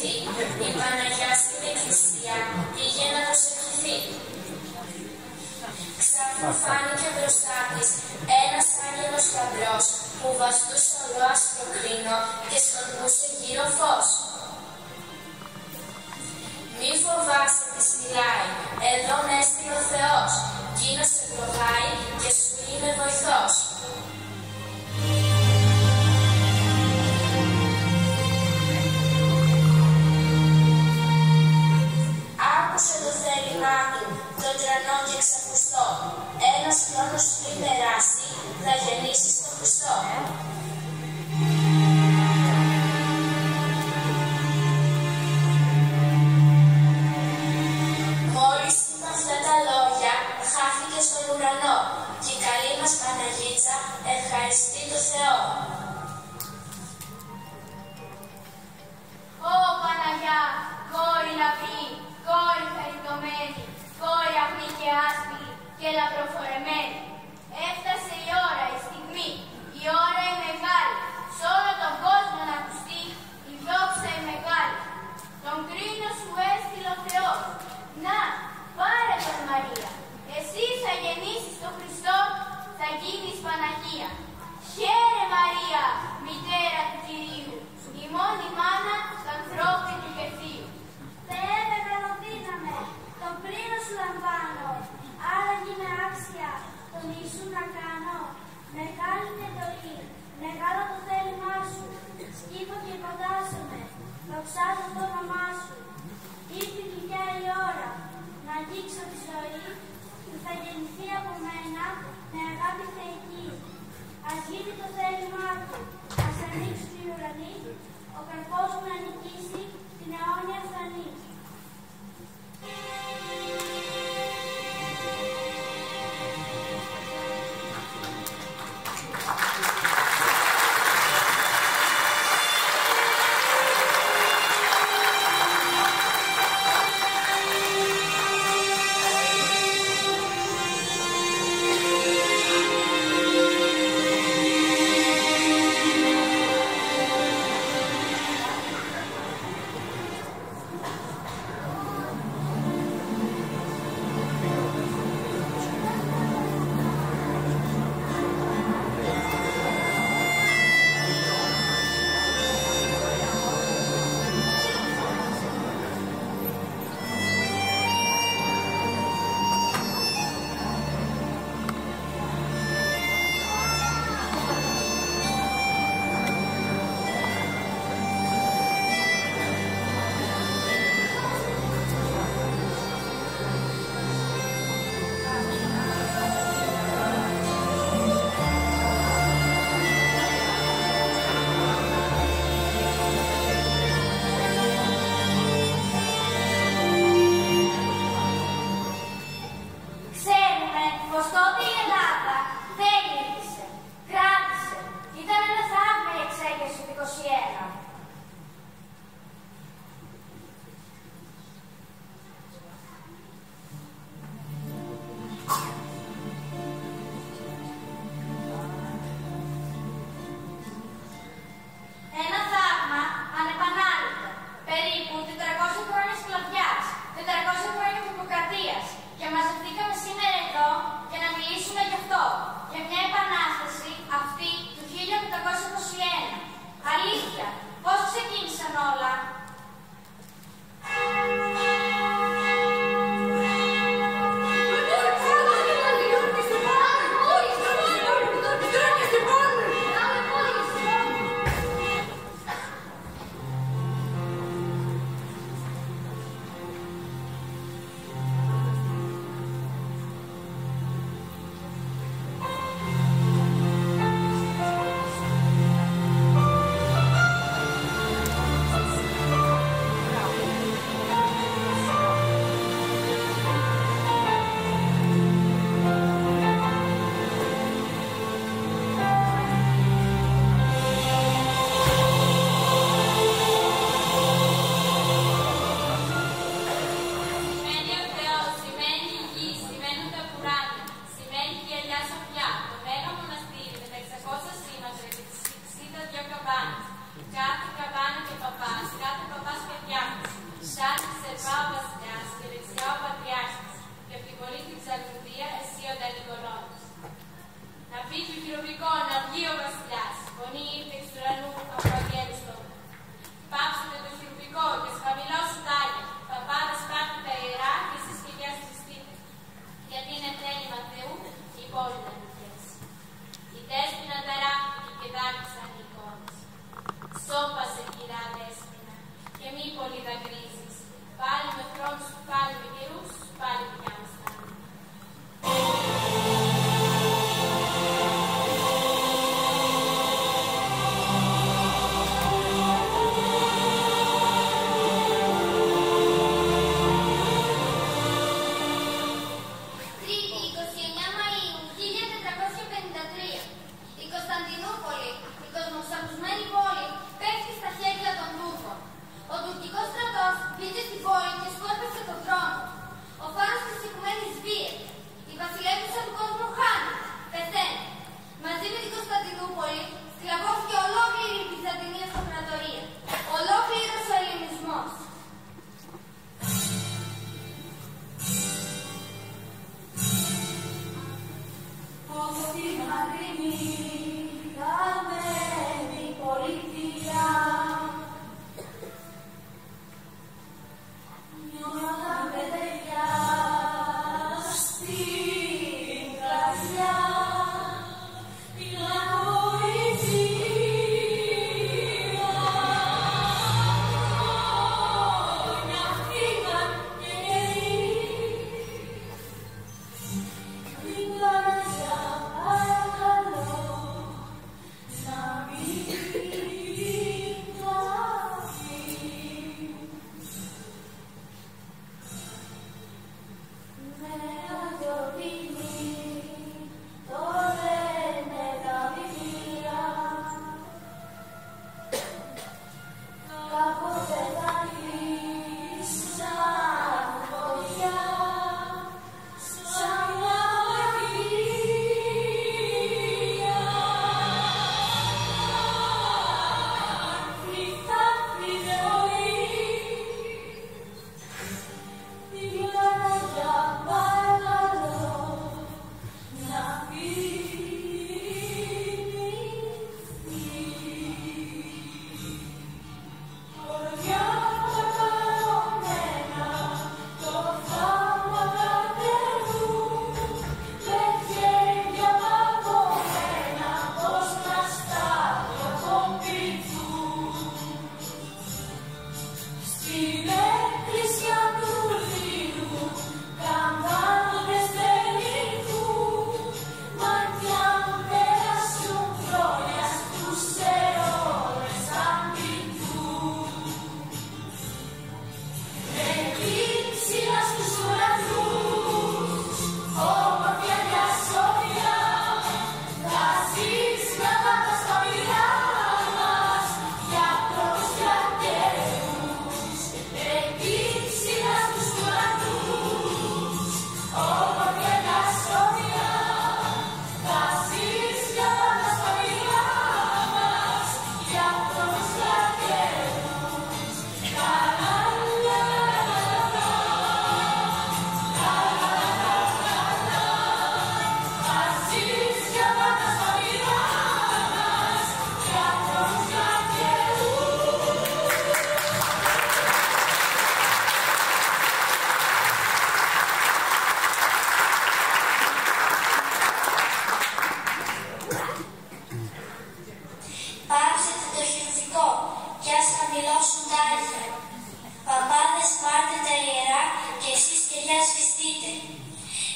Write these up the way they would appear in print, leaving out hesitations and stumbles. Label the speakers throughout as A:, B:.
A: γεννηθεί, η Παναγιά στην εκκλησία πήγε να προσευχηθεί. Ξαφνικά φάνηκε μπροστά της ένας άγγελος λαμπρός που βαστούσε όλο άσπρο κρίνο και σκορπούσε γύρω φως. Μη φοβάσαι, της μιλάει, εδώ με έστειλε ο Θεός, εκείνος σε προχάει και σου είναι βοηθός. Άκουσε το θέλημά του, το τρανό και ξακουστό. Ένας χρόνος πριν περάσει, θα γεννήσεις τον Χριστό. Μόλις είπα αυτά τα λόγια, χάθηκε στον ουρανό και η καλή μας Παναγίτσα ευχαριστεί το Θεό.
B: Ω Παναγιά, κόρη λαμπρή, κόρη χαριτωμένη, κόρη αγνή και άσπρη και λαμπροφορεμένη. Έφτασε η ώρα, η στιγμή, η ώρα η μεγάλη, σ' όλο τον κόσμο να ακουστεί η δόξα η μεγάλη. Τον κρίνο σου έστειλε ο Θεός. Να, πάρε τον Μαρία. Εσύ θα γεννήσεις τον Χριστό, θα γίνεις Παναγία. Χαίρε Μαρία, μητέρα του Κυρίου, η μόνη μάνα του ανθρώπινου και θείου.
C: Θεέ με καλοδύναμε, τον πλήρω σου λαμβάνω, άρα γίνε άξια, τον Ιησού να κάνω. Μεγάλη είναι εντολή, μεγάλο το θέλημά σου, σκύβω και κοντάσσομαι, δοξάζω το όνομά σου. Ήρθε η δικιά η ώρα, να αγγίξω τη ζωή, που θα γεννηθεί από μένα με αγάπη θεϊκή. Ας γίνει το θέλημά του, ας ανοίξουν οι ουρανοί, ο καρπός μου να νικήσει την αιώνια φθανή.
B: χειρουργικών να βγει ο βασιλιάς. Φωνή ήρθε εξ ουρανού από αγγέλιστο. Πάψετε το χειρουργικό και σφαμιλώσου τάλια. Παπάδες πάρτε τα ιερά και εσείς και γεια συστείτε. Γιατί είναι θέλημα Θεού και η πόλη να νικήσει. Η Δέσποινα ταράχτηκε και δάκρυσαν οι εικόνες. Σώπασε κυρά Δέσποινα και μη πολύ δακρύζεις. Πάλι με χρόνους, πάλι με καιρούς, πάλι δικιά μας θα είναι.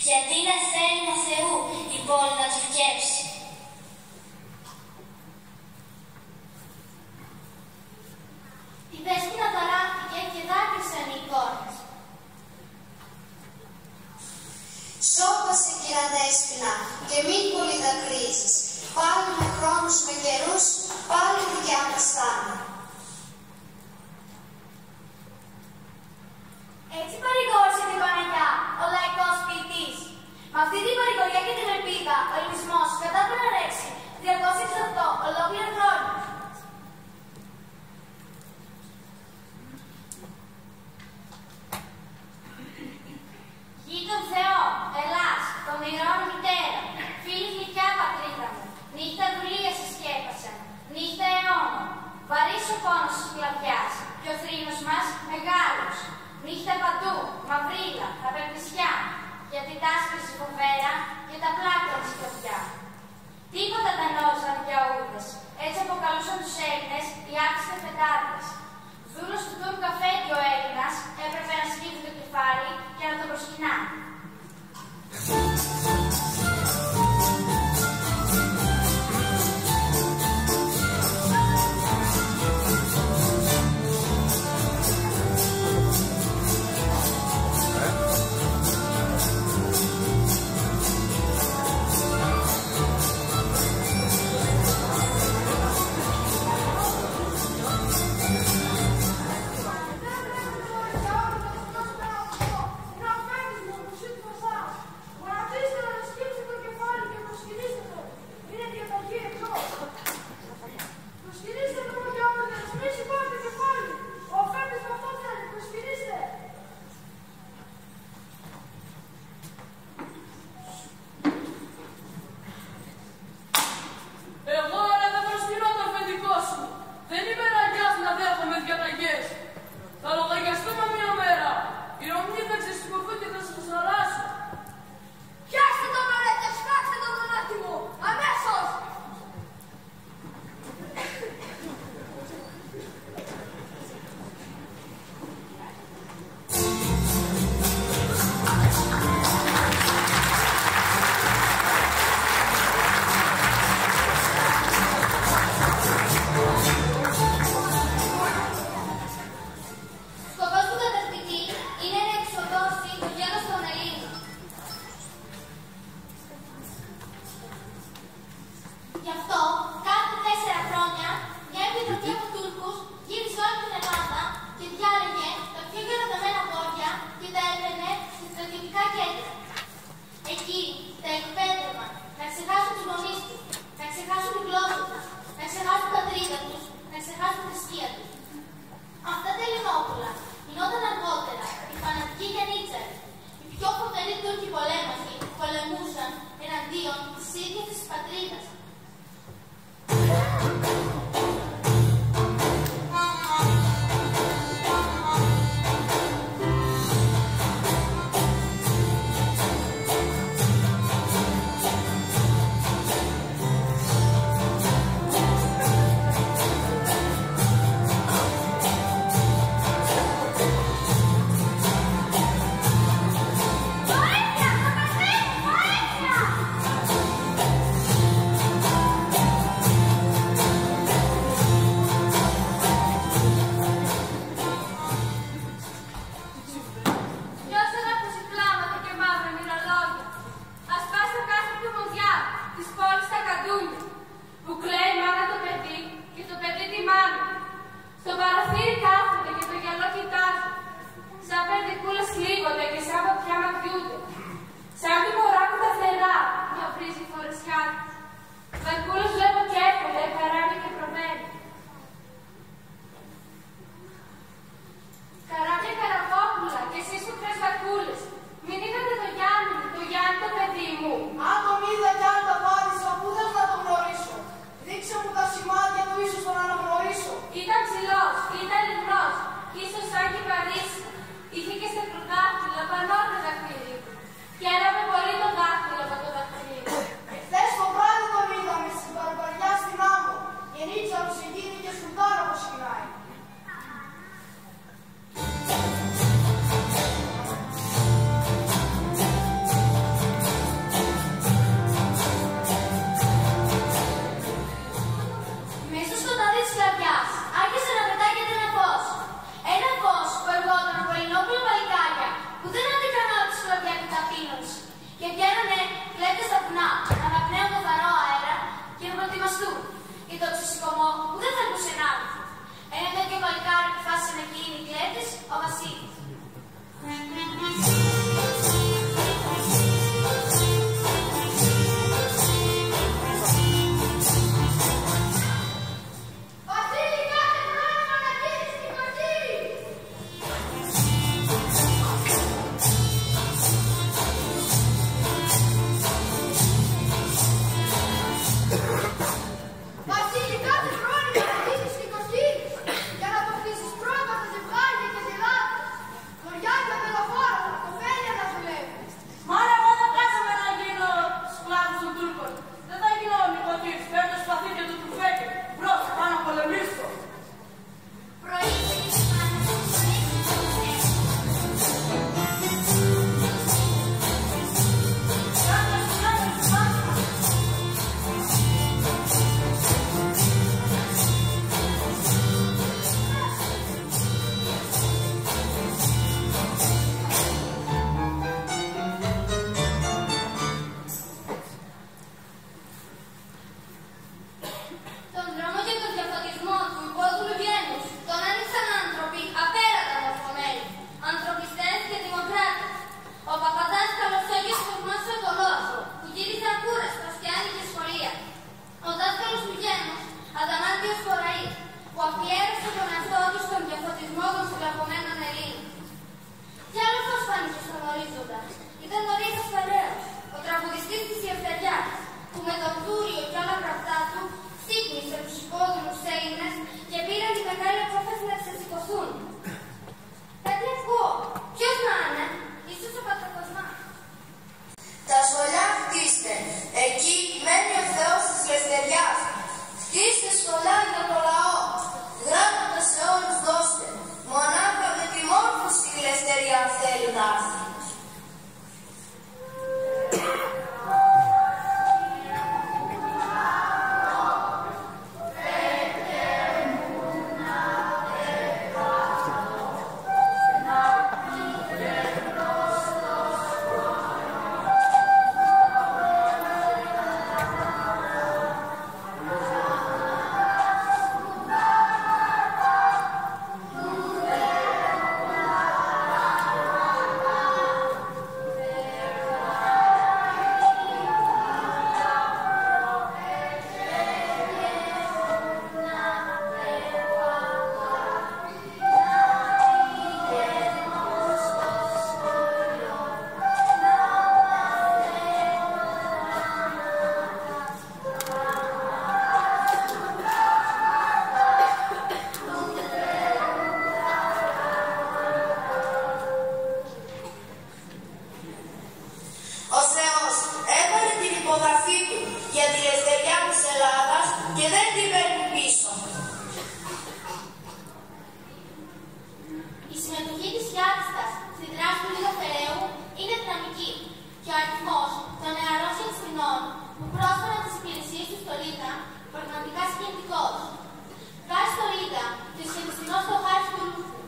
C: γιατί είναι θέλημα Θεού η πόλη να του φκέψει.
B: Η Δέσποινα ταράχτηκε και δάκρυσαν οι εικόνες.
D: Σώπασε, κυρά Δέσποινα, και μην πολύ δακρύζεις. Πάλι με χρόνους με καιρούς, πάλι δικιά μας θα είναι.
B: Έτσι παρηγόρησε την Παναγιά, ο λαϊκός ποιητής. Με αυτή την παρηγοριά και την ελπίδα, ο ελληνισμός κατάφερε να ρέξει 368 ολόκληρα χρόνια. Γη τον Θεό, Ελλάς, των ηρών μητέρα, φίλη γλυκιά πατρίδα μου, Νύχτα παντού, μαυρίλα, τα περπισιά, γιατί τα άσπριζε φοβέρα και τα πλάκωνε σκοτειά. Τίποτα τα νόησαν για ούδες, έτσι αποκαλούσαν τους Έλληνες οι άξιοι φετάδες. Δούλος του Τούρκου αφέντη ο Έλληνας έπρεπε να σκύβει το κεφάλι και να το προσκυνά. αριθμός των νεαρών συνθηνών που πρόσφεραν τις υπηρεσίες του στο ΛΥΤΑ πραγματικά συγκινητικός. Χάρη στο ΛΥΤΑ και ο συνθηνός στο χάρη του Λούθου,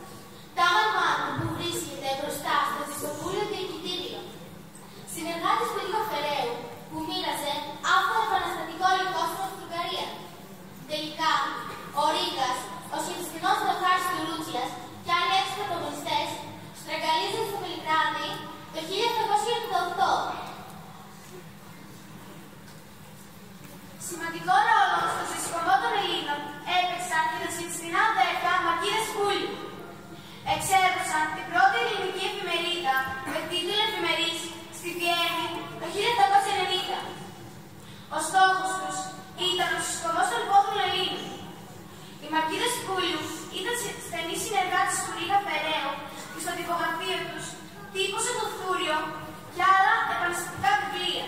B: τάγαλμά του που βρίσκεται μπροστά στο Ζητοπούλιο Διοικητήριο. Συνεργάτης του Ρίγα Φεραίου που μοίραζε άφθορο επαναστατικό υλικό στην Αυστροκαρία. Τελικά, ο Ρίγας, ο συνθηνός Δοχάρης του Ρούτσιας και άλλοι έξι πρωταγωνιστές στραγγαλίζουν στο Βελιγράδι το 1898. Σημαντικό ρόλο στο συσχωμό των Ελλήνων έπαιξαν και τα συνθηνά αδέρφια Μαρκίδες Πούλη. Εξέδωσαν την πρώτη ελληνική εφημερίδα με τίτλο Εφημερής στη Βιέννη το 1890. Ο στόχος τους ήταν ο συσχωμός των υπόθρων Ελλήνων. Οι Μαρκίδες Πούλου ήταν στενοί συνεργάτες του Ρίγα Φεραίου και στο τυπογραφείο τους τύπωσε το Θούριο και άλλα επαναστατικά βιβλία.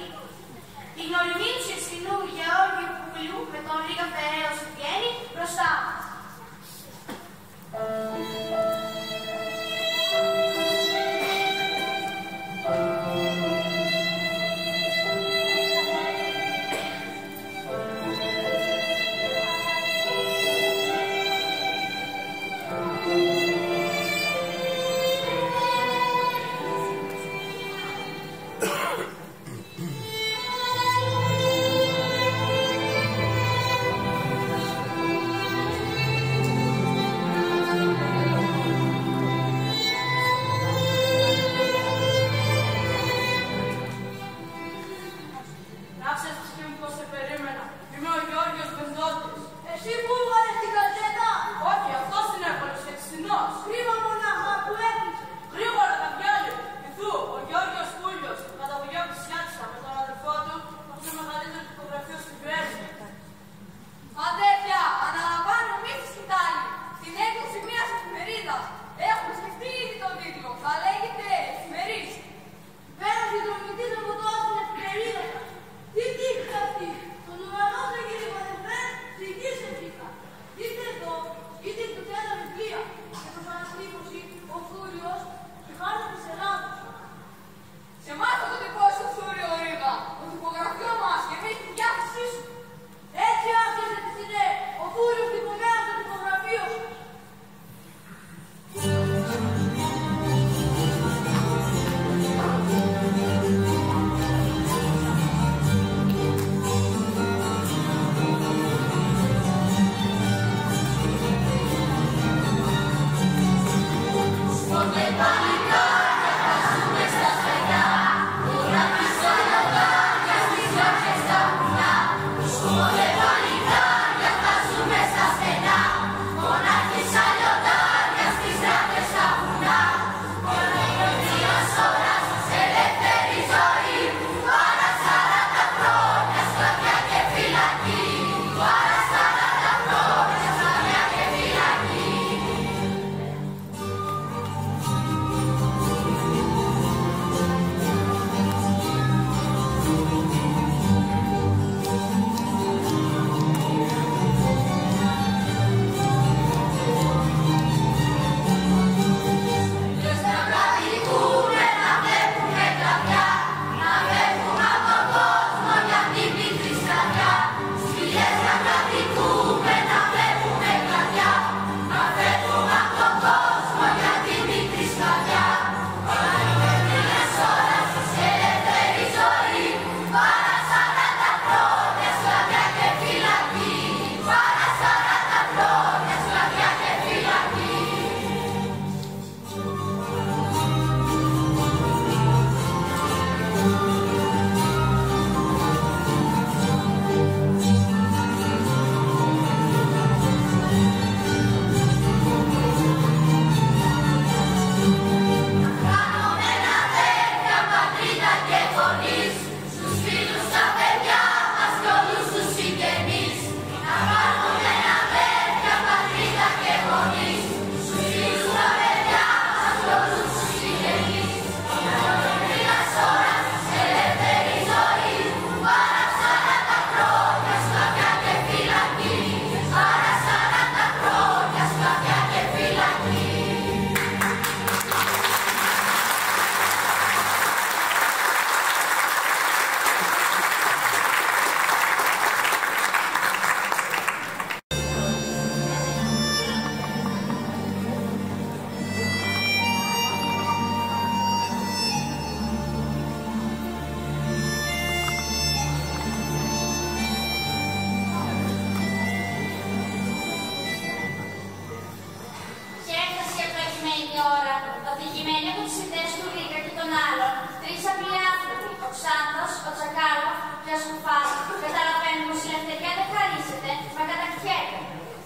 B: Η γνωριμοί του Ιεσθινού Γεώργιου Πούλου με τον Ρίγα Φεραίου στη Βιέννη μπροστά μας. κειμένοι από τις ιδέες του Ρίκα και των άλλων, τρεις απλοί άνθρωποι, ο Ξάνθος, ο Τσακάλοφ και ο Σκουφάς, καταλαβαίνουν πως η ελευθερία δεν χαρίζεται, μα κατακτιέται.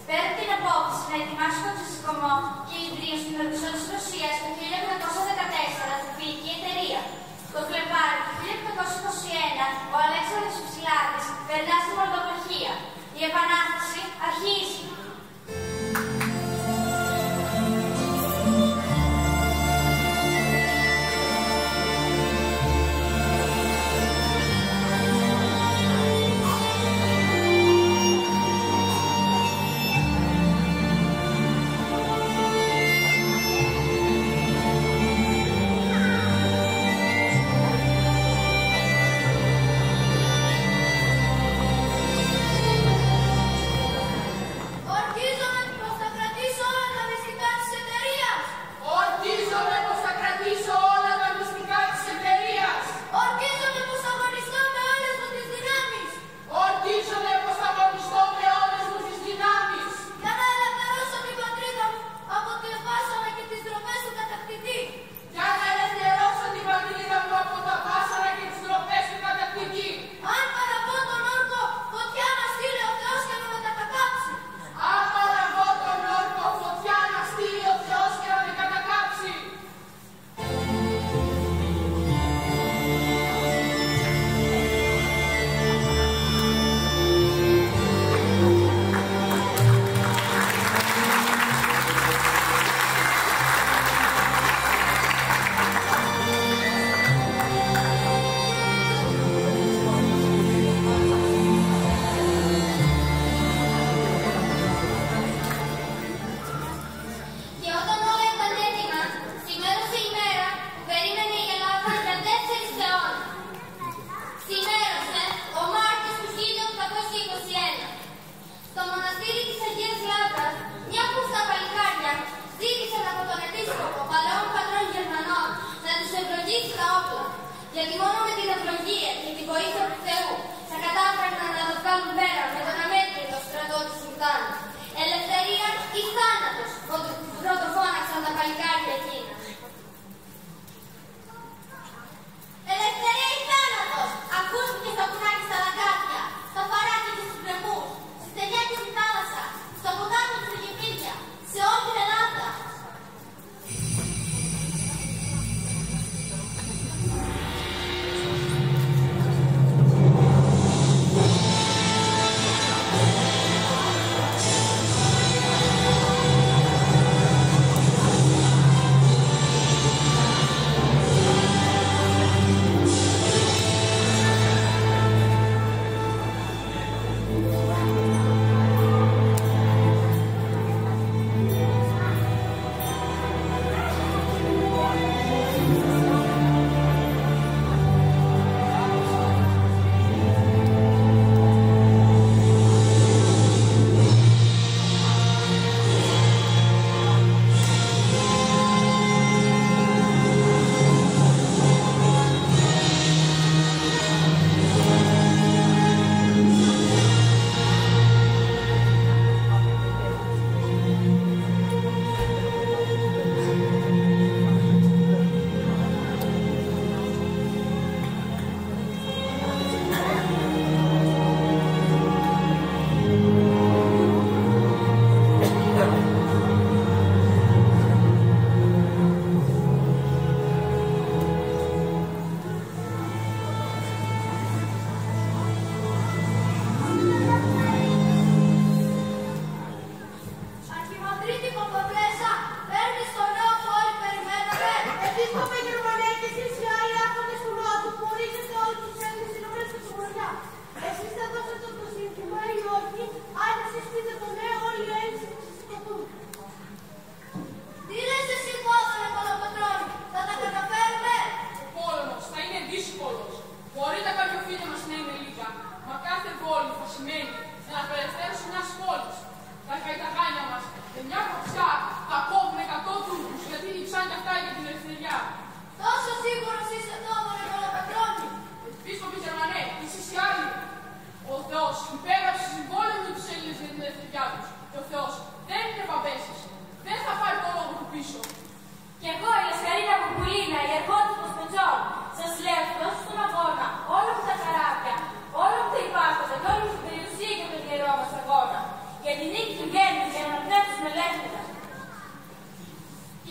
B: Παίρνουν την απόφαση να ετοιμάσουν τον ξεσηκωμό και ιδρύουν στην Οδυσσό της Ρωσίας το 1814 τη Φιλική Εταιρεία. Το Φλεβάρι του 1821 ο Αλέξανδρος Ψηλάκης περνά στη Μολδοβαχία. Η Επανάσταση αρχίζει. Γιατί μόνο με την ευλογία και την βοήθεια του Θεού θα κατάφεραν να το βγάλουν πέρα με τον αμέτρητο στρατό του Σουλτάνου. Ελευθερία ή θάνατος, πρωτοφώναξαν τα παλικάρια εκείνα. Ελευθερία ή θάνατος, ακούστηκε στο κουνάκι στα λαγκάδια, στα παράκια και στους βρεμούς, στη στενιά και στη θάλασσα, στο ποτάμι και στα γεπίδια, σε όλη την Ελλάδα.
E: Και εγώ, η Λασκαρίνα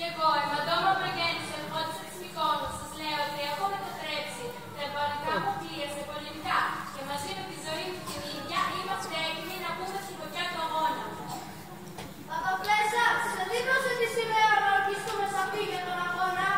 B: Κι εγώ, αιματόμα μεγένους, ερχόντησα της Μυκόνου, σας λέω ότι έχω μετατρέψει τα εμπορικά μου πλοία σε πολεμικά και μαζί με τη ζωή μου την ίδια είμαστε έτοιμοι να πούμε στη φωτιά του αγώνα.
C: Παπαπλέσσα, σε τι προσθέτει σήμερα να ορκιστούμε σε αυτή για τον αγώνα?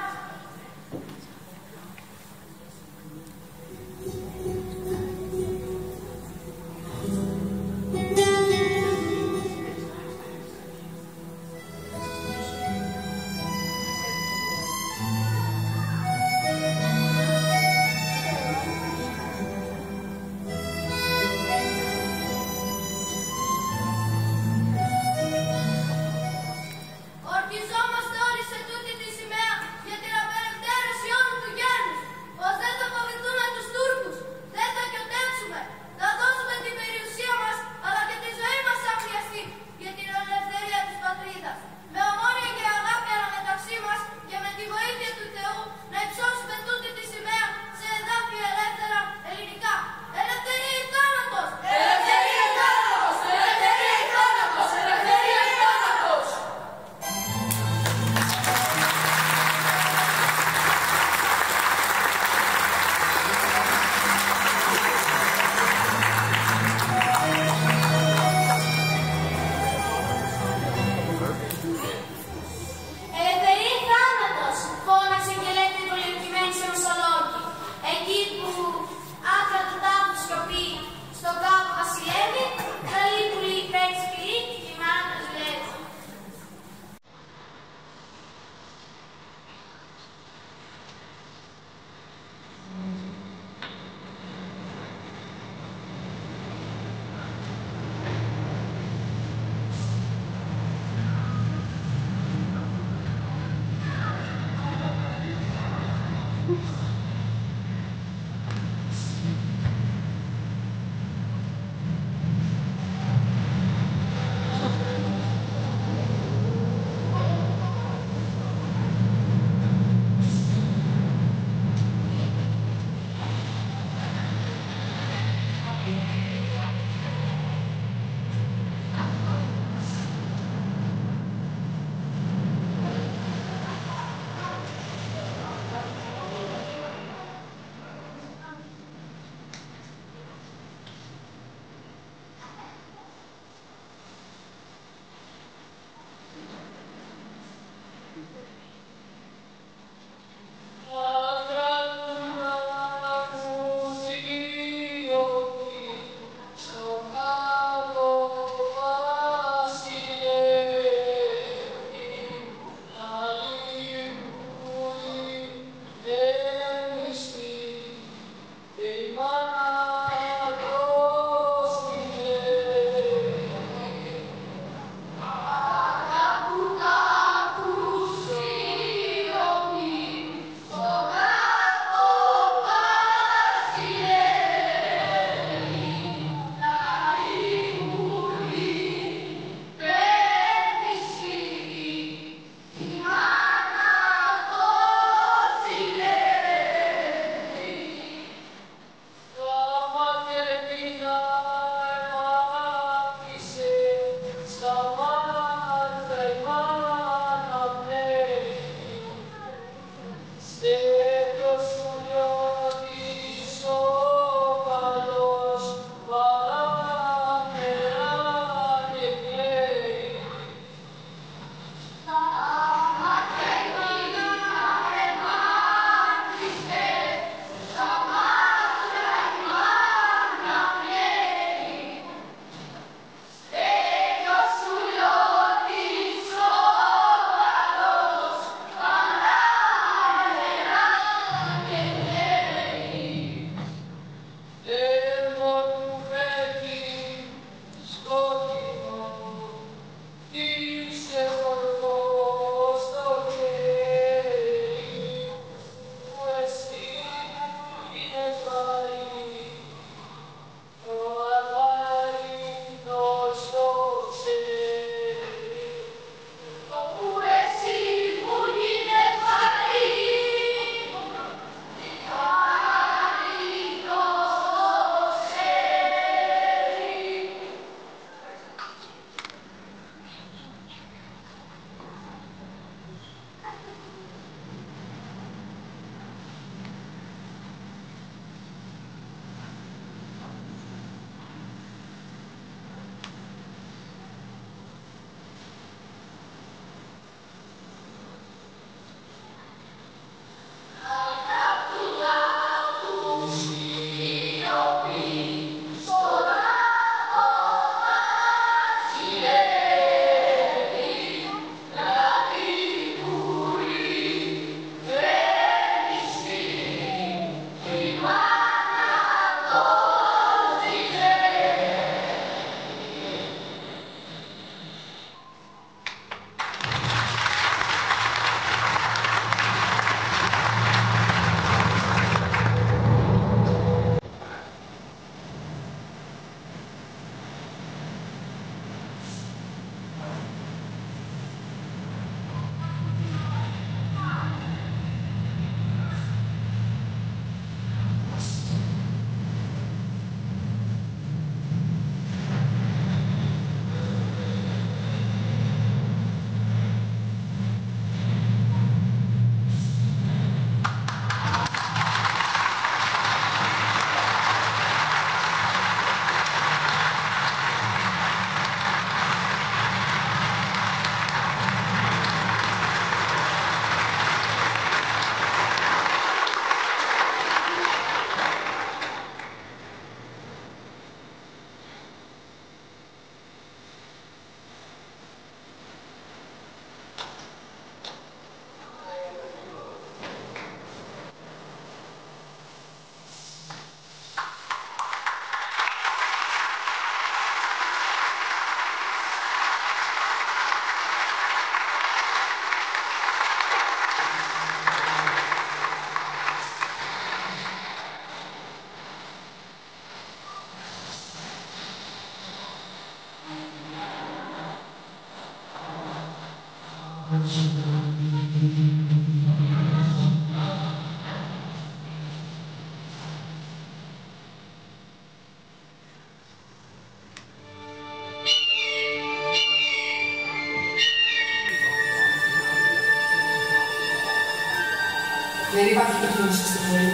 E: Δεν υπάρχει τεχνίση στην πόλη,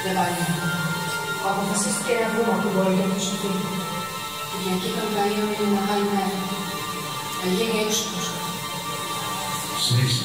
E: δεν πάει. Αποφασίστηκε να βγούμε από την πόλη για να σωθεί. Η Κυριακή Καλοκαιρίου είναι μια μεγάλη μέρα. Θα γίνει έξοδος.
F: Συνέχισε.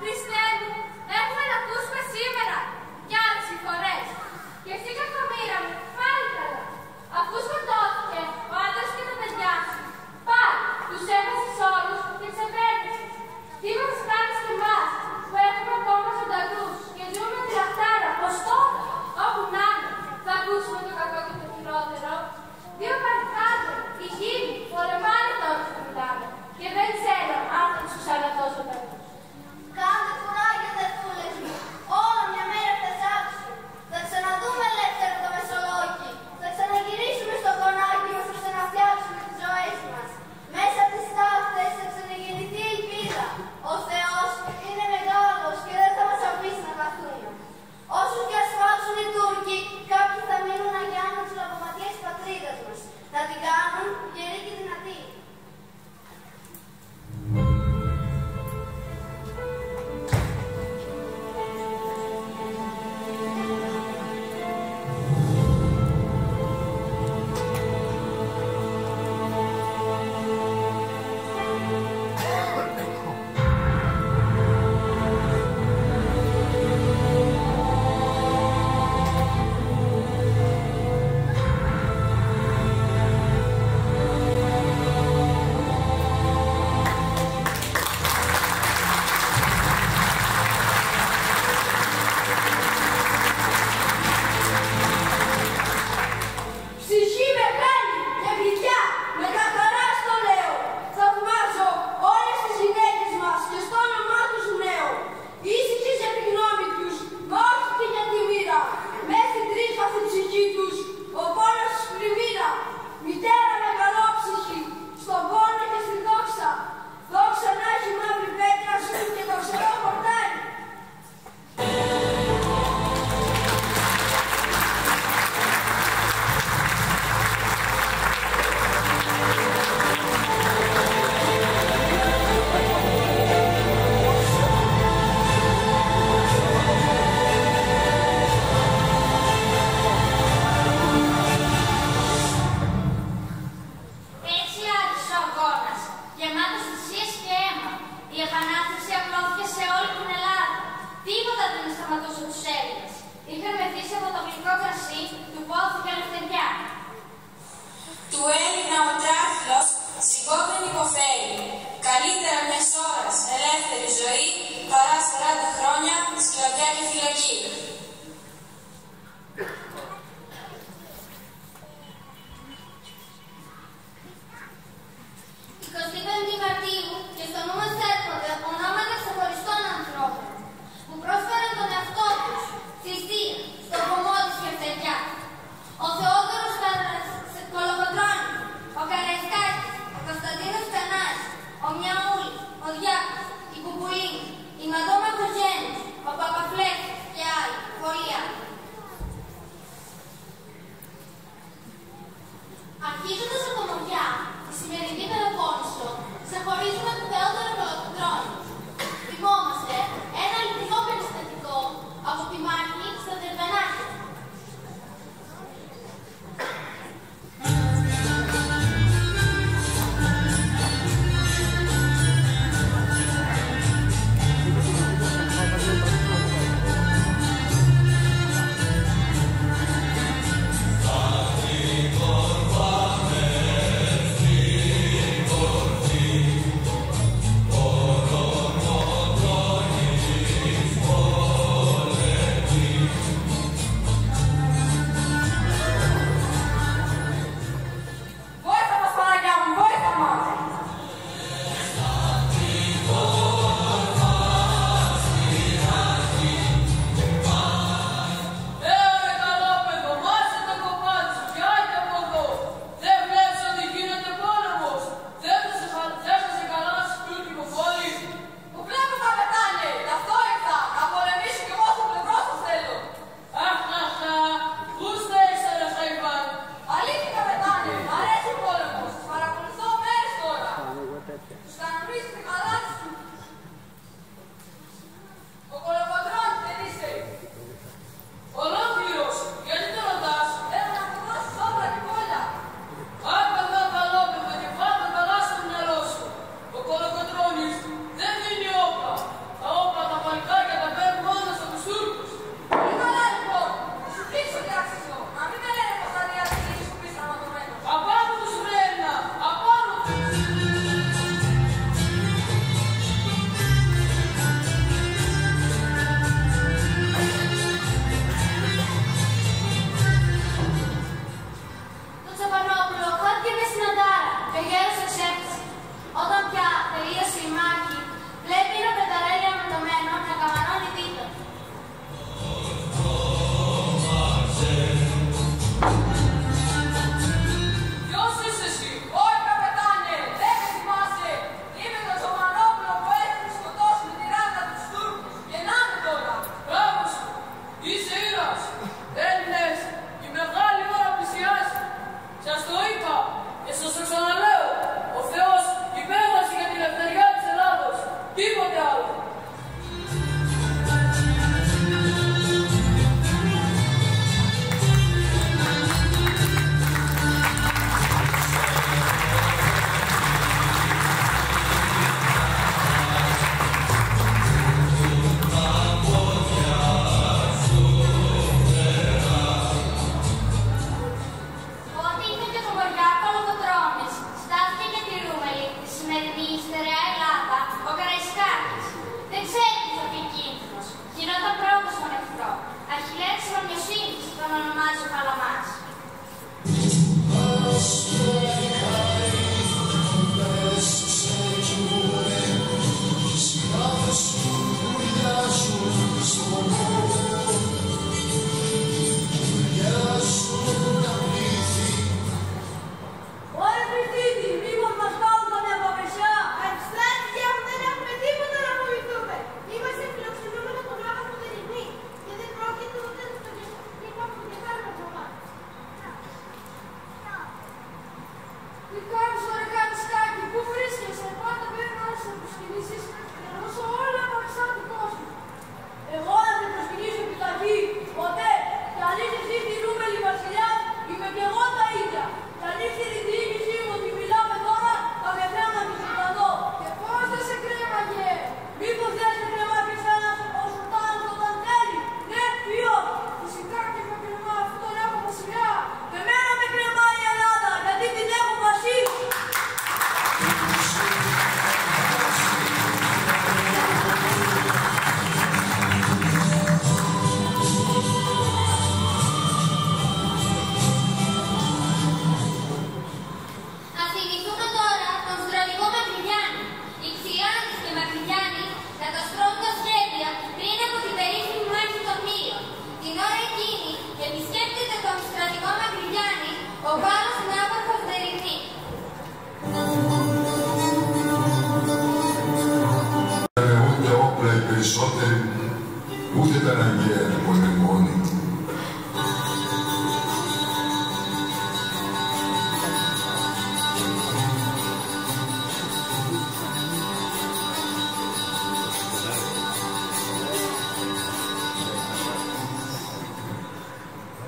B: Χριστέ μου, έχουμε να ακούσουμε σήμερα κι άλλες
F: τα αναγκαία πολεμόνι.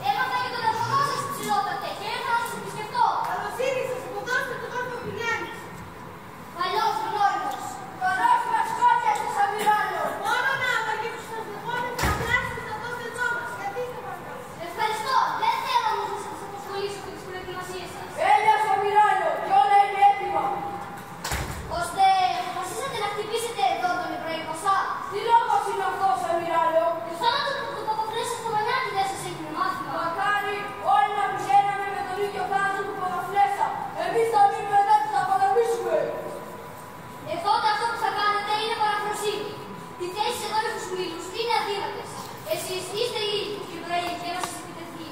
B: Έμαθα για τον αδερφό σας, ψηλότατε, και ήρθα να σας επισκεφτώ.
C: Καλώς ήρθες, υποδώστε τον Παπ Παπηλιάνης.
B: Παλιός γνώριμος.
C: Καλώς μας κότσιασες, αμυράλο. Μόνο να απαγγείλεις τους δεχόμενους να πλάσεις το τόφελό μας. Γιατί είστε παρακαλώ.
B: Ευχαριστώ. Δεν θέλω όμως να σας απασχολήσω με τις προετοιμασίες σας.
C: Έλεος, αμυράλο, κι όλα είναι έτοιμα.
B: Ώστε αποφασίσατε να χτυπήσετε εδώ τον Εβραϊκοσά.
C: Τι λόγος είναι αυτός, αμυράλο.
B: Το θάνατο του Παπαφλέσσα στο Μανιάτι δεν σας έγινε μάθημα.
C: Μακάρι όλοι να πηγαίναμε με τον ίδιο θάνατο του Παπαφλέσσα. Εμείς θα μείνουμε εδώ και θα πολεμήσουμε.
B: Τότε αυτό που θα κάνετε είναι παραφροσύνη. Οι θέσεις εδώ στους φίλους είναι αδύνατες. Εσείς είστε οι ίδιοι του Εβραίοι για να σας επιτεθεί.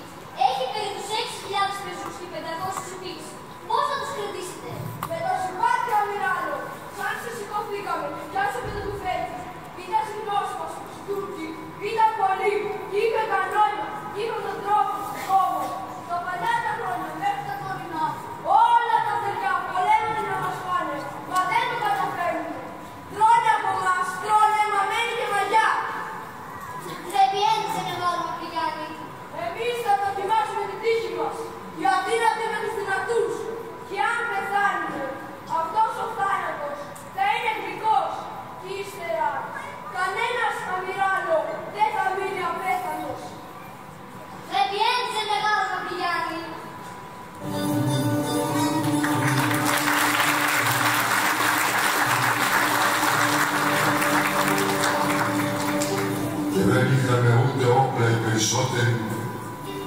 B: Έχει περί τους 6.000 πεζούς και 500 επίσης. Πώς θα τους κρατήσετε?
C: Με το συμπάτι, αμυράλο. Σαν σε σηκωθήκαμε και πιάσαμε το κουφέτι. Ήταν γνώση μας τους Τούρκοι. Ήταν πολλοί. Και είπε κανόνια. Και είπε τον τρόπο του κόμμα. Το παλιά τα χρόνια μέχρι τα τωρινά. Όλα τα παιδιά πολέμανε να μας φάνε. Μα δεν το καταφέρνουν. Τρώνε από μας. Τρώνε μαμένη και μαγιά.
B: Δεν πιένεις ένα μεγάλο Παπηλιάνη.
C: Εμείς θα δοκιμάσουμε την τύχη μας. Οι αδύνατοι με τους δυνατούς. Και αν πεθάνουμε, αυτός ο θάνατος θα είναι γλυκός. Και ύστερα, κανένας αμυράλο δεν θα μείνει απέθανος.
B: Δεν πιένεις ένα μεγάλο Παπηλιάνη.
F: Και δεν είχαμε ούτε όπλα οι περισσότεροι,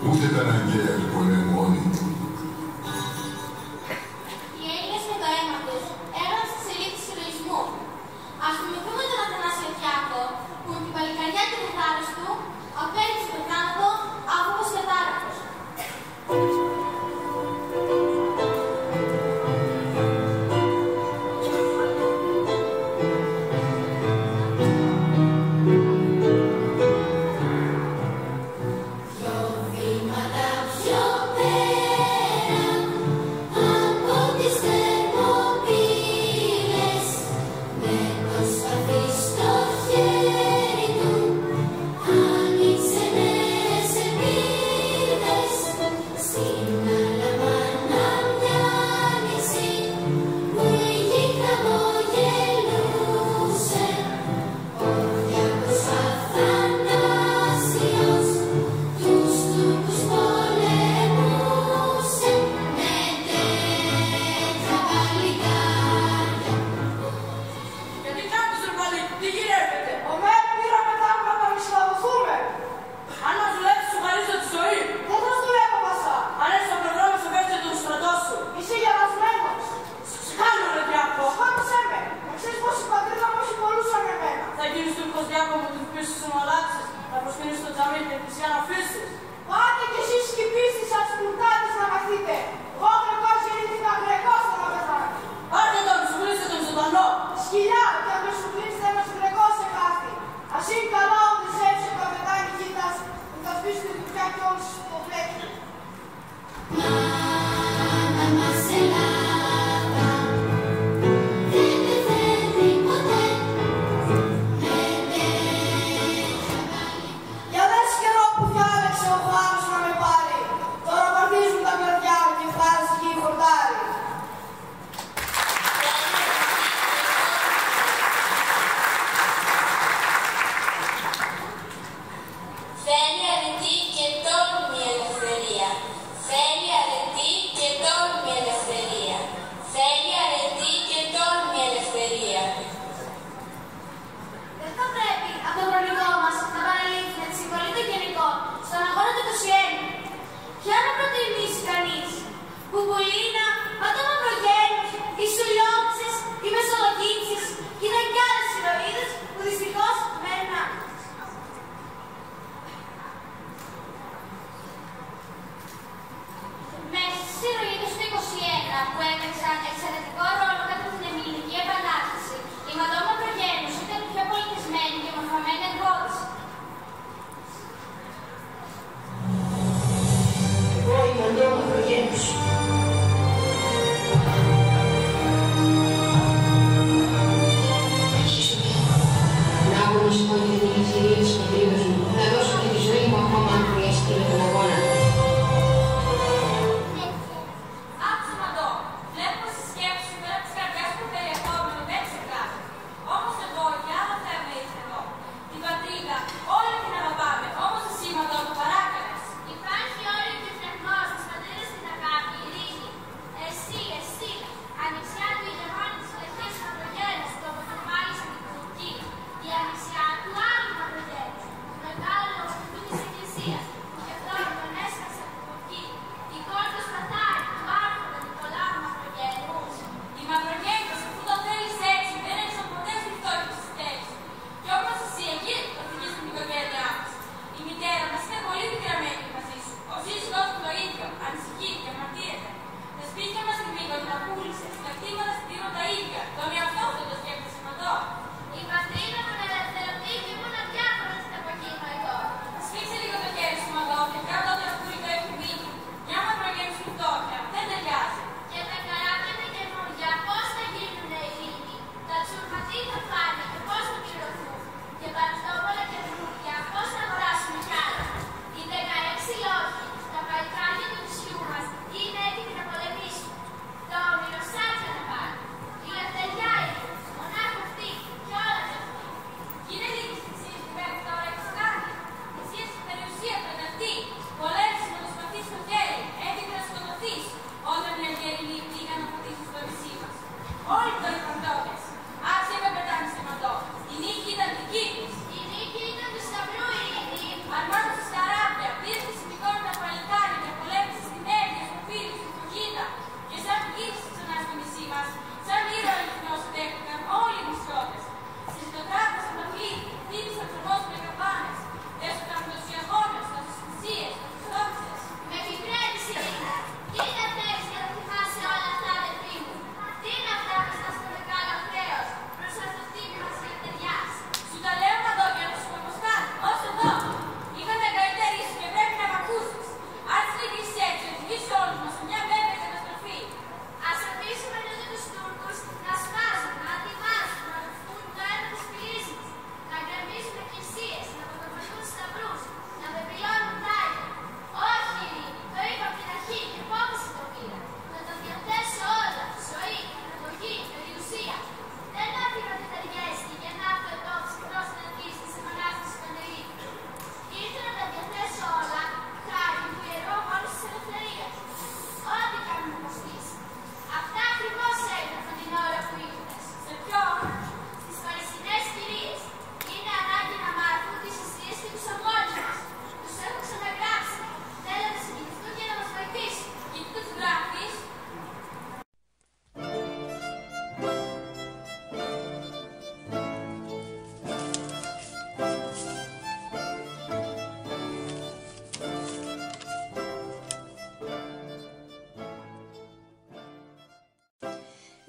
F: ούτε τα αναγκαία πολεμόνι.
B: Οι Έλληνες με το αίμα τους έγραψαν στη σελίδα του συλλογισμού. Ας θυμηθούμε τον Αθανάσιο Φιάκο, που με την παλικαριά και την θάρρος του απέκτησε τον θάνατο άφοβος και θάρρος.
G: Βήματα πιο πέρα.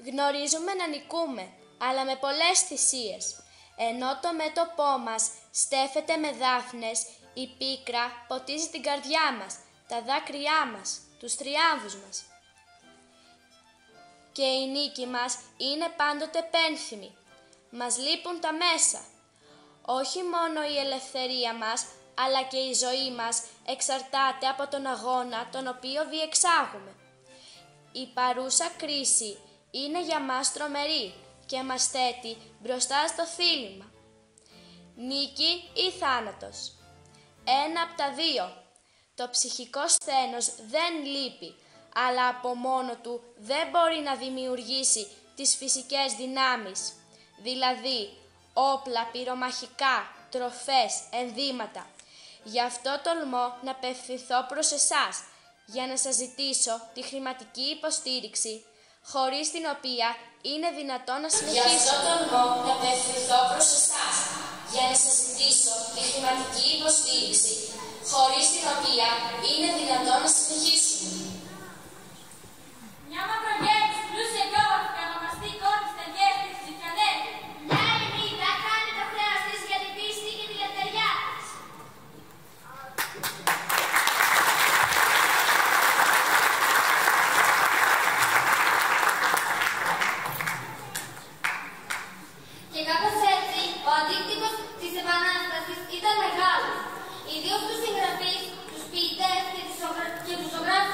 G: Γνωρίζουμε να νικούμε, αλλά με πολλές θυσίες. Ενώ το μέτωπό μας στέφεται με δάφνες, η πίκρα ποτίζει την καρδιά μας, τα δάκρυά μας, τους τριάμβους μας. Και η νίκη μας είναι πάντοτε πένθυμη. Μας λείπουν τα μέσα. Όχι μόνο η ελευθερία μας, αλλά και η ζωή μας εξαρτάται από τον αγώνα τον οποίο διεξάγουμε. Η παρούσα κρίση είναι για μας τρομερή και μας θέτει μπροστά στο θύλημα. Νίκη ή θάνατος. Ένα από τα δύο. Το ψυχικό σθένος δεν λείπει, αλλά από μόνο του δεν μπορεί να δημιουργήσει τις φυσικές δυνάμεις, δηλαδή όπλα, πυρομαχικά, τροφές, ενδύματα. Γι' αυτό τολμώ να απευθυνθώ προς εσάς, για να σας ζητήσω τη χρηματική υποστήριξη, χωρίς την οποία είναι δυνατόν να συνεχίσουμε. Γι' αυτό τολμώ να απευθυνθώ προς εσάς, για να σας ζητήσω τη χρηματική υποστήριξη, χωρίς την οποία είναι δυνατόν να συνεχίσουμε.
B: Μια μακρογέννης, πλούσια και όμορφη και ονομαστή κόρη της Τεργίας της Ζητιανέλη. Μια ερημίτα κάνει το χρέος της για την πίστη και τη λευτεριά της. Και κάπως έτσι, ο αντίκτυπος της Επανάστασης ήταν μεγάλος. Ιδίως τους συγγραφείς, τους ποιητές και τους ζωγράφους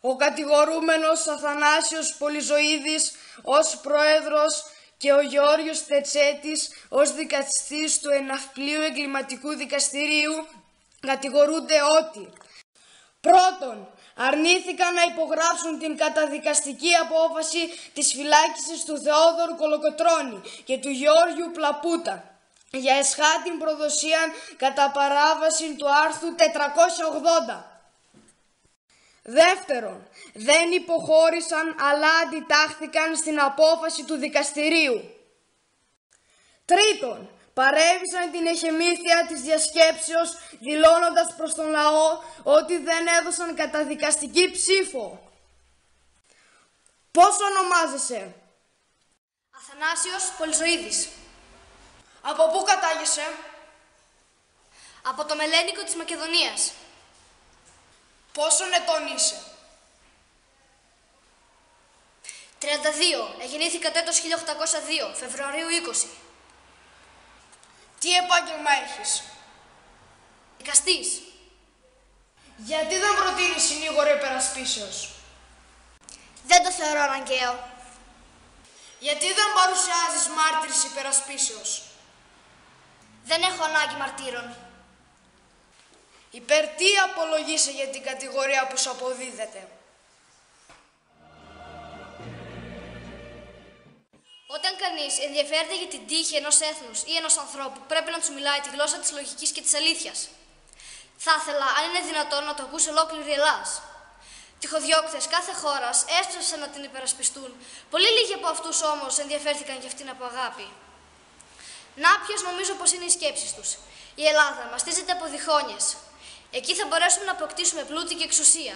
H: ο κατηγορούμενος Αθανάσιος Πολυζωίδης ως πρόεδρος και ο Γεώργιος Τετσέτης ως δικαστής του Εναυπλίου Εγκληματικού Δικαστηρίου κατηγορούνται ότι πρώτον, αρνήθηκαν να υπογράψουν την καταδικαστική απόφαση της φυλάκισης του Θεόδωρου Κολοκοτρώνη και του Γεώργιου Πλαπούτα για εσχάτην προδοσίαν κατά παράβαση του άρθρου 480. Δεύτερον, δεν υποχώρησαν αλλά αντιτάχθηκαν στην απόφαση του δικαστηρίου. Τρίτον, παρέβησαν την εχεμήθεια της διασκέψεως δηλώνοντας προς τον λαό ότι δεν έδωσαν καταδικαστική ψήφο. Πώς ονομάζεσαι?
I: Αθανάσιος Πολυζωίδης.
H: Από πού κατάγεσαι?
I: Από το Μελένικο της Μακεδονίας.
H: Πόσων ετών είσαι?
I: 32. Εγεννήθηκα το έτος 1802, Φεβρουαρίου 20.
H: Τι επάγγελμα έχεις?
I: Δικαστής.
H: Γιατί δεν προτείνεις συνήγορο υπερασπίσεως?
I: Δεν το θεωρώ αναγκαίο.
H: Γιατί δεν παρουσιάζεις μάρτυρης υπερασπίσεως?
I: Δεν έχω ανάγκη μαρτύρων.
H: Υπέρ τι απολογείσαι για την κατηγορία που σου αποδίδεται?
I: Όταν κανείς ενδιαφέρεται για την τύχη ενός έθνους ή ενός ανθρώπου, πρέπει να τους μιλάει τη γλώσσα της λογικής και της αλήθειας. Θα ήθελα, αν είναι δυνατόν, να το ακούσει ολόκληρη η Ελλάδα. Τυχοδιώκτες κάθε χώρας έστρεψαν να την υπερασπιστούν. Πολύ λίγοι από αυτούς όμως ενδιαφέρθηκαν για αυτήν από αγάπη. Να ποιες νομίζω πως είναι οι σκέψεις τους. Η Ελλάδα μαστίζεται από διχόνοιες. Εκεί θα μπορέσουμε να αποκτήσουμε πλούτη και εξουσία.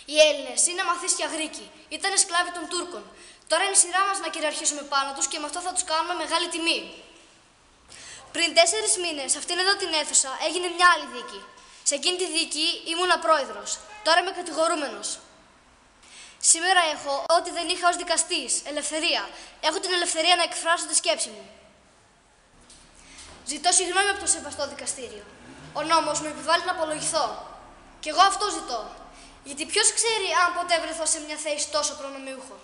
I: Οι Έλληνες είναι μαθείς και αγρίκοι. Ήταν σκλάβοι των Τούρκων. Τώρα είναι η σειρά μας να κυριαρχήσουμε πάνω τους και με αυτό θα τους κάνουμε μεγάλη τιμή. Πριν 4 μήνες, αυτήν εδώ την αίθουσα έγινε μια άλλη δίκη. Σε εκείνη τη δίκη ήμουνα πρόεδρος. Τώρα είμαι κατηγορούμενος. Σήμερα έχω ό,τι δεν είχα ως δικαστής, ελευθερία. Έχω την ελευθερία να εκφράσω τη σκέψη μου. Ζητώ συγγνώμη από το σεβαστό δικαστήριο. Ο νόμος μου επιβάλλει να απολογηθώ. Κι εγώ αυτό ζητώ. Γιατί ποιος ξέρει αν ποτέ βρεθώ σε μια θέση τόσο προνομιούχο.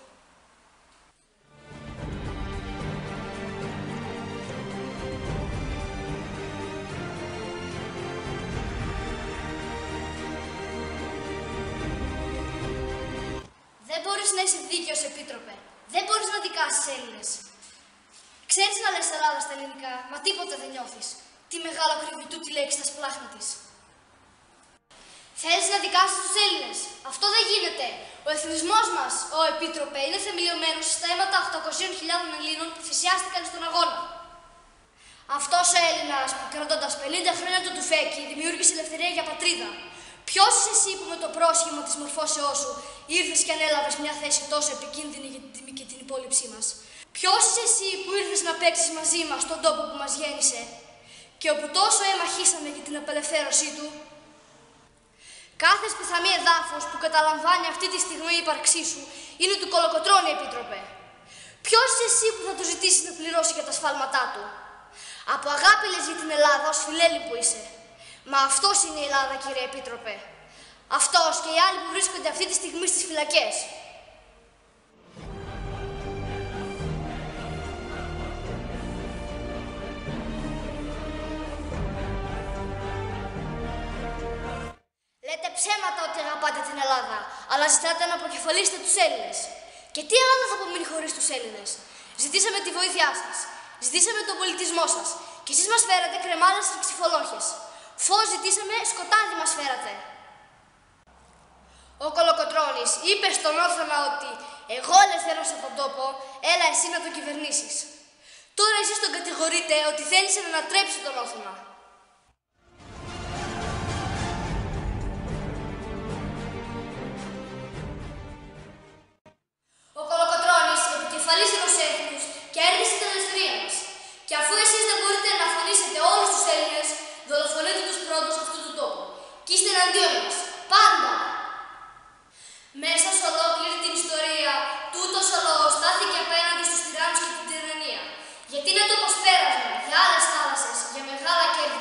I: Δεν μπορείς να είσαι δίκαιος, Επίτροπε. Δεν μπορείς να δικάσεις Έλληνες. Ξέρεις να λες Ελλάδα στα ελληνικά, μα τίποτε δεν νιώθεις. Τι μεγάλο κρύβει τούτη λέξη στα σπλάχνα της. Θέλεις να δικάσεις τους Έλληνες. Αυτό δεν γίνεται. Ο εθνισμός μας, ο Επίτροπε, είναι θεμελιωμένος στα αίματα 800.000 Ελλήνων που θυσιάστηκαν στον αγώνα. Αυτός ο Έλληνας που κρατώντας 50 χρόνια του τουφέκι δημιούργησε ελευθερία για πατρίδα. Ποιος είσαι εσύ που με το πρόσχημα της μορφώσεώς σου ήρθες και ανέλαβες μια θέση τόσο επικίνδυνη για την τιμή και την υπόλοιψή μας? Ποιος είσαι εσύ που ήρθες να παίξεις μαζί μας στον τόπο που μας γέννησε και όπου τόσο αίμα χύσαμε για την απελευθέρωσή του? Κάθε σπιθαμή εδάφος που καταλαμβάνει αυτή τη στιγμή η ύπαρξή σου είναι του Κολοκοτρώνη, Επίτροπε. Ποιος είσαι εσύ που θα του ζητήσεις να πληρώσει για τα σφάλματά του? Από αγάπη λες για την Ελλάδα ως φιλέλη που είσαι. Μα αυτός είναι η Ελλάδα, κύριε Επίτροπε. Αυτός και οι άλλοι που βρίσκονται αυτή τη στιγμή στις φυλακές. Λέτε ψέματα ότι αγαπάτε την Ελλάδα, αλλά ζητάτε να αποκεφαλίσετε τους Έλληνες. Και τι Ελλάδα θα απομείνει χωρίς τους Έλληνες? Ζητήσαμε τη βοήθειά σας, ζητήσαμε τον πολιτισμό σας και εσείς μας φέρατε κρεμάλες και ξυφολόχες. Φως ζητήσαμε, σκοτάδι μας φέρατε. Ο Κολοκοτρώνης είπε στον Όθωνα ότι εγώ ελευθέρωσα τον τόπο, έλα εσύ να τον κυβερνήσεις. Τώρα εσείς τον κατηγορείτε ότι θέλησε να ανατρέψει τον Όθωνα. Ο Κολοκοτρώνης επικεφαλής ενός έθνους και έργησε την ελευθερία μας. Και αφού εσείς δεν μπορείτε να αφανίσετε όλους τους Έλληνες, δολοφονείτε τους πρώτους αυτού του τόπου. Και είστε εναντίον μας. Πάντα. Μέσα σε ολόκληρη την ιστορία, τούτος ο λαός στάθηκε απέναντι στους τυράννους και την τυραννία. Γιατί είναι το ποσπέρασμα για άλλες θάλασσες, για μεγάλα κέρδη.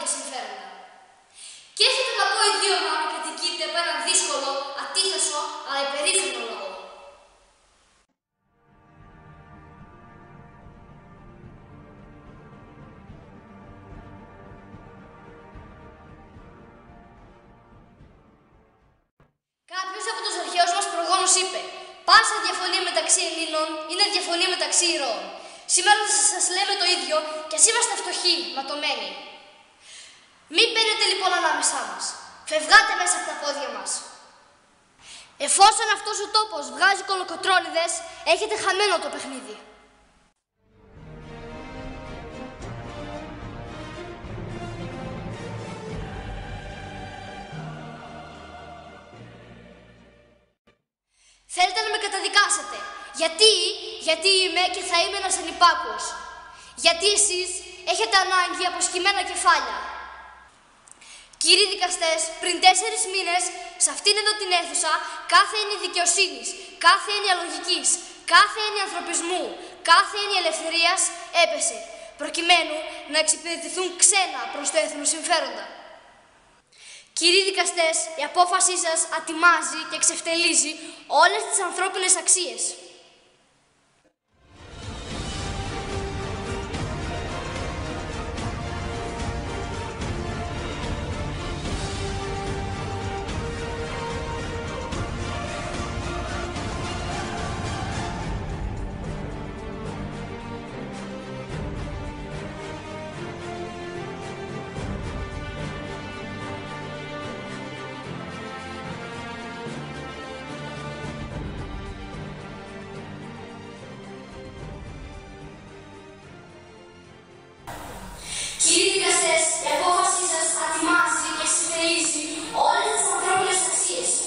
I: διαφωνία μεταξύ Ελλήνων είναι διαφωνία μεταξύ ηρώων. Σήμερα θα σας λέμε το ίδιο κι ας είμαστε φτωχοί, ματωμένοι. Μην μπαίνετε λοιπόν ανάμεσά μας. Φευγάτε μέσα από τα πόδια μας. Εφόσον αυτός ο τόπος βγάζει κολοκοτρώνιδες, έχετε χαμένο το παιχνίδι. Θέλετε να με καταδικάσετε. Γιατί είμαι και θα είμαι ένας ανυπάκουος. Γιατί εσείς έχετε ανάγκη από σκυμμένα κεφάλια. Κύριοι δικαστές, πριν 4 μήνες, σε αυτήν εδώ την αίθουσα, κάθε έννοια δικαιοσύνης, κάθε έννοια λογικής, κάθε έννοια ανθρωπισμού, κάθε έννοια ελευθερίας έπεσε, προκειμένου να εξυπηρετηθούν ξένα προς το έθνος συμφέροντα. Κύριοι δικαστές, η απόφασή σας ατιμάζει και εξευτελίζει όλες τις ανθρώπινες αξίες. Κύριοι δικαστές, η απόφασή σας ατιμάζει και εξευτελίζει όλες τις ανθρώπινες αξίες.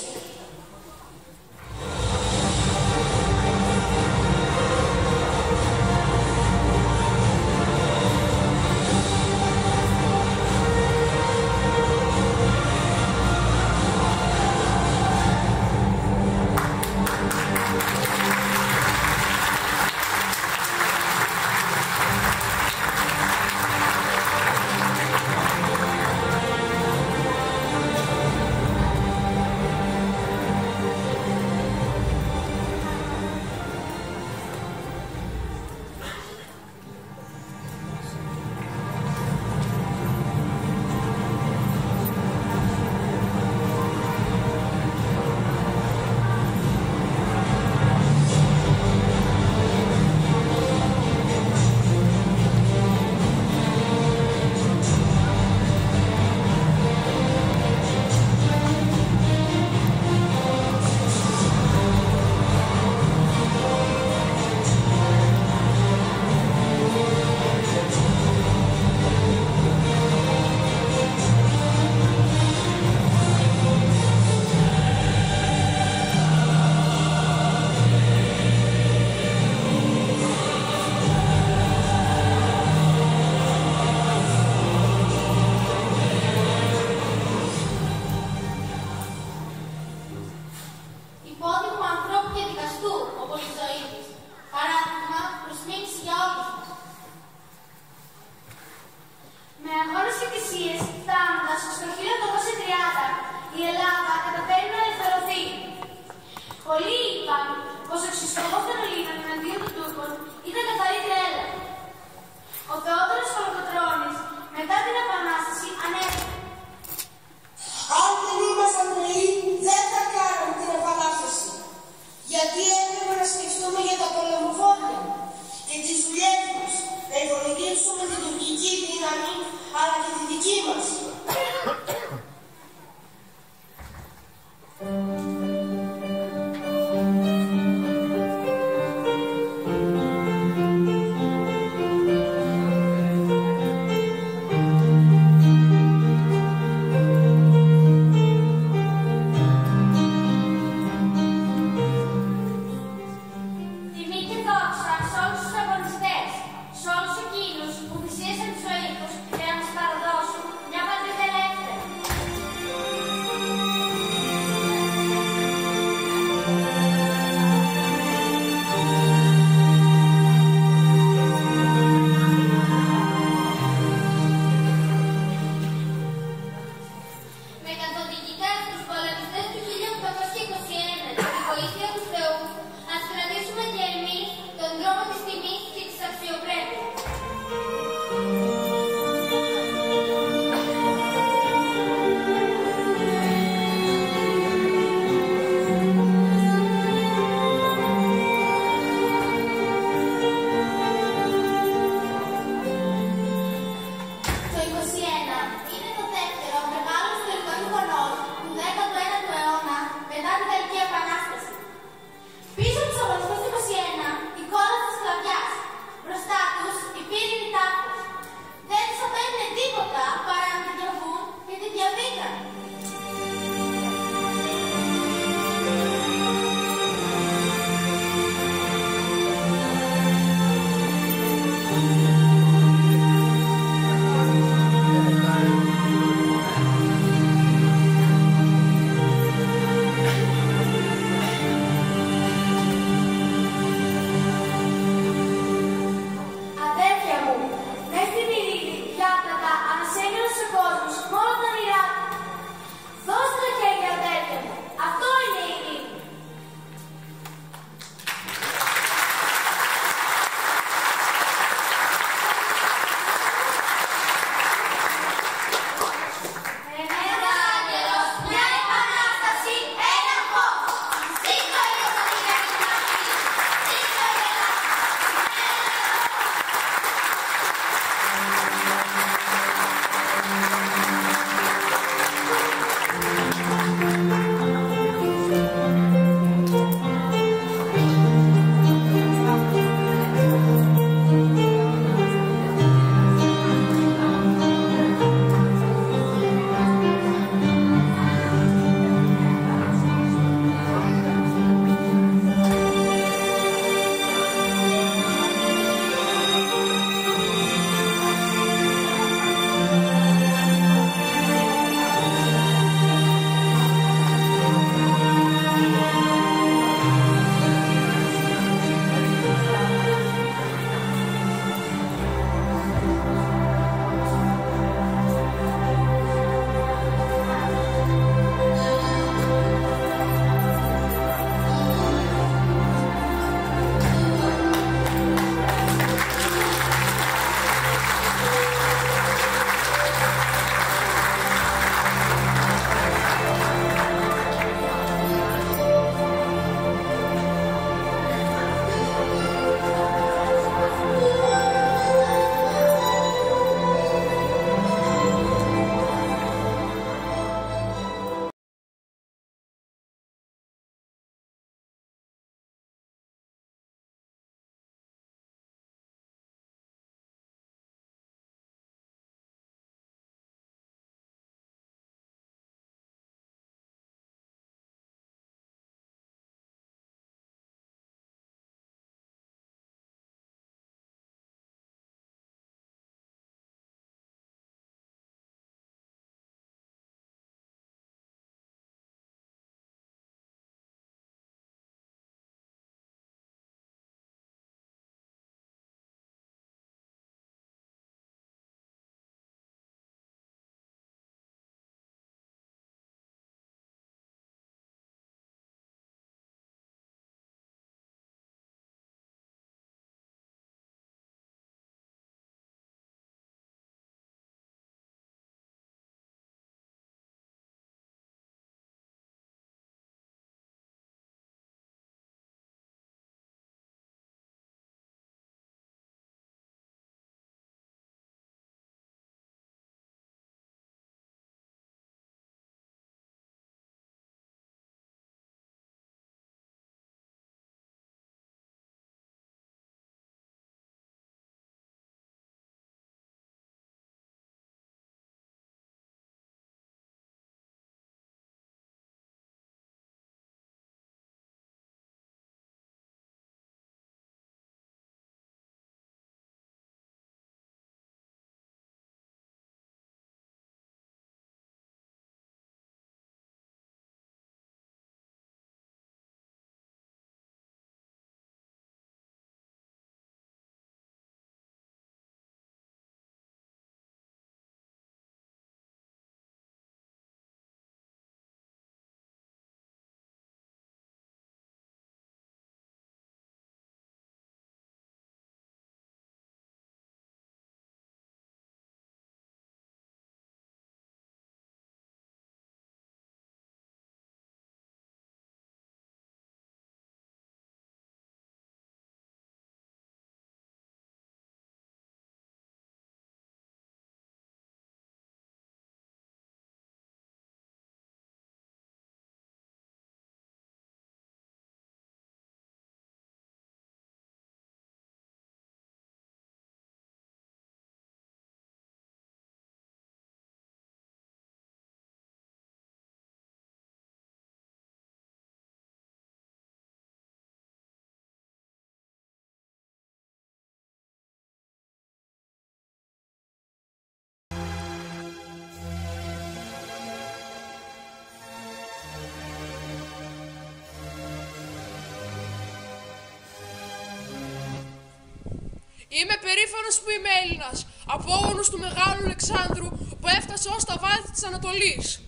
J: Είμαι περήφανος που είμαι Έλληνας, απόγονος του Μεγάλου Αλεξάνδρου που έφτασε ως τα βάθη της Ανατολής.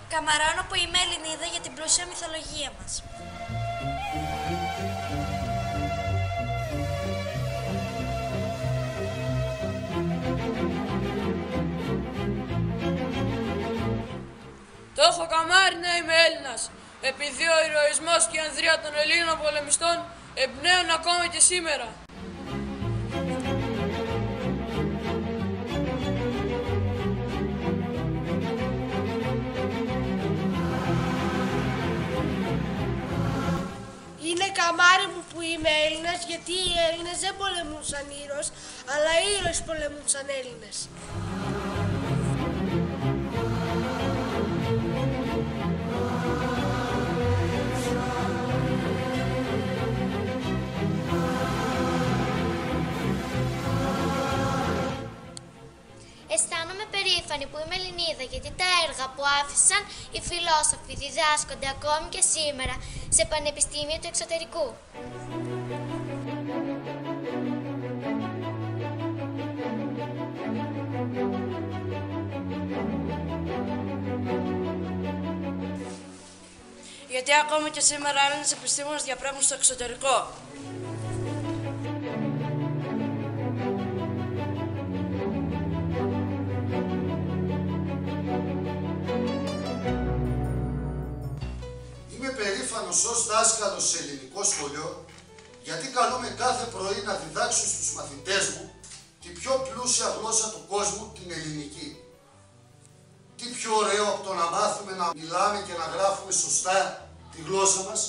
K: Καμαρώνω που είμαι Ελληνίδα για την πλούσια μυθολογία μας.
J: Το έχω καμάρι να είμαι Έλληνας, επειδή ο ηρωισμός και η ανδρεία των Ελλήνων πολεμιστών εμπνέουν ακόμα και σήμερα.
H: Είναι καμάρι μου που είμαι Έλληνας, γιατί οι Έλληνες δεν πολεμούσαν ήρωες, αλλά οι ήρωες πολεμούσαν Έλληνες.
K: Αισθάνομαι περήφανη που είμαι Ελληνίδα, γιατί τα έργα που άφησαν οι φιλόσοφοι διδάσκονται ακόμη και σήμερα σε πανεπιστήμια του εξωτερικού.
J: Γιατί ακόμη και σήμερα Έλληνες επιστήμονες διαπρέπουν στο εξωτερικό.
L: Ως δάσκαλος σε ελληνικό σχολείο, γιατί καλούμε κάθε πρωί να διδάξω στους μαθητές μου την πιο πλούσια γλώσσα του κόσμου, την ελληνική. Τι πιο ωραίο από το να μάθουμε να μιλάμε και να γράφουμε σωστά τη γλώσσα μας.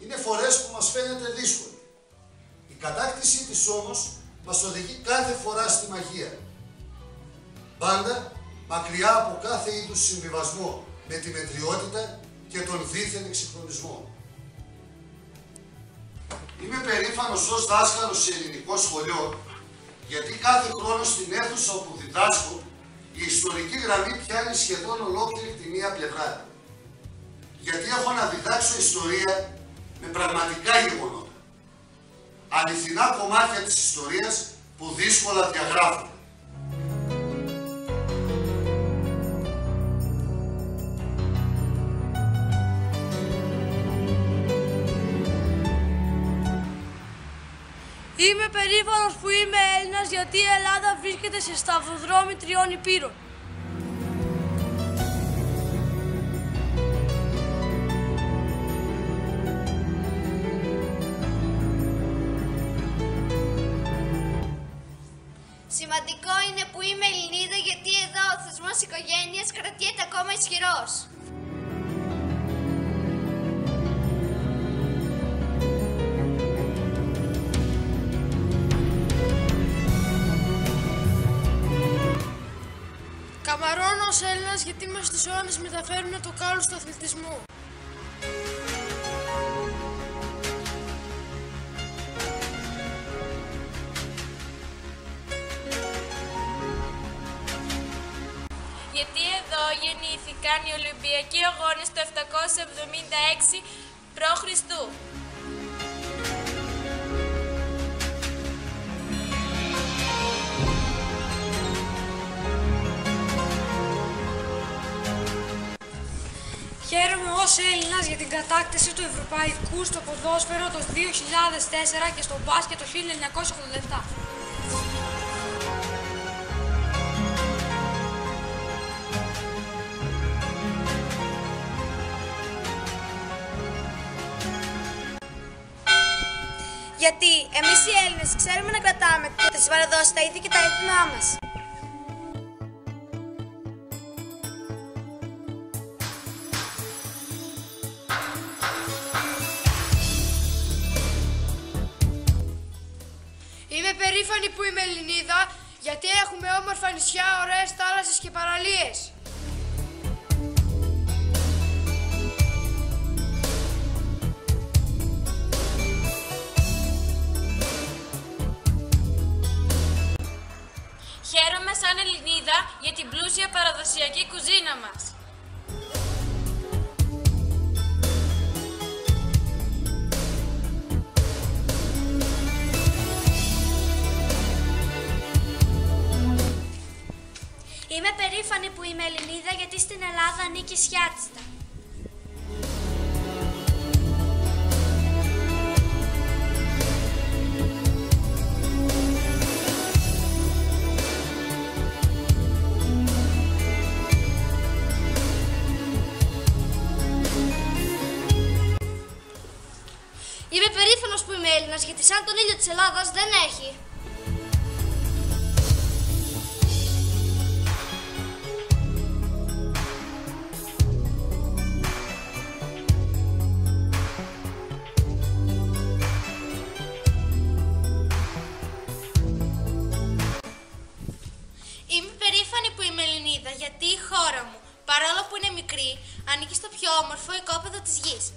L: Είναι φορές που μας φαίνεται δύσκολη. Η κατάκτησή της όμως μας οδηγεί κάθε φορά στη μαγεία. Πάντα μακριά από κάθε είδους συμβιβασμό με τη μετριότητα και τον δίθεν εξυγχρονισμό. Είμαι περήφανος ως δάσκαλος σε ελληνικό σχολείο, γιατί κάθε χρόνο στην αίθουσα όπου διδάσκω, η ιστορική γραμμή πιάνει σχεδόν ολόκληρη τη μία πλευρά. Γιατί έχω να διδάξω ιστορία με πραγματικά γεγονότα. Αληθινά κομμάτια της ιστορίας που δύσκολα διαγράφονται.
H: Είμαι περήφανος που είμαι Έλληνας, γιατί η Ελλάδα βρίσκεται σε σταυροδρόμι 3 υπήρων.
K: Σημαντικό είναι που είμαι Ελληνίδα, γιατί εδώ ο θεσμός οικογένειας κρατιέται ακόμα ισχυρός.
H: Καμαρώνω ως Έλληνας, γιατί μέσα στους αιώνες μεταφέρουν το κάλος του αθλητισμού.
G: Γιατί εδώ γεννήθηκαν οι Ολυμπιακοί Αγώνες το 776 π.Χ.
H: Χαίρομαι ως Έλληνας για την κατάκτηση του ευρωπαϊκού στο ποδόσφαιρο το 2004 και στο μπάσκετ το 1987.
K: Γιατί εμείς οι Έλληνες ξέρουμε να κρατάμε τις παραδόσεις, τα ήθη και τα έθιμά μας.
H: Είμαι περήφανη που είμαι Ελληνίδα, γιατί έχουμε όμορφα νησιά, ωραίες θάλασσες και παραλίες.
G: παραδοσιακή κουζίνα μας.
K: Είμαι περήφανη που είμαι Ελληνίδα γιατί στην Ελλάδα ανήκει σιάτιστα.
I: Είμαι περήφανος που είμαι Έλληνας γιατί σαν τον ήλιο της Ελλάδας δεν έχει.
K: Είμαι περήφανη που είμαι Ελληνίδα γιατί η χώρα μου, παρόλο που είναι μικρή, ανήκει στο πιο όμορφο οικόπεδο της γης.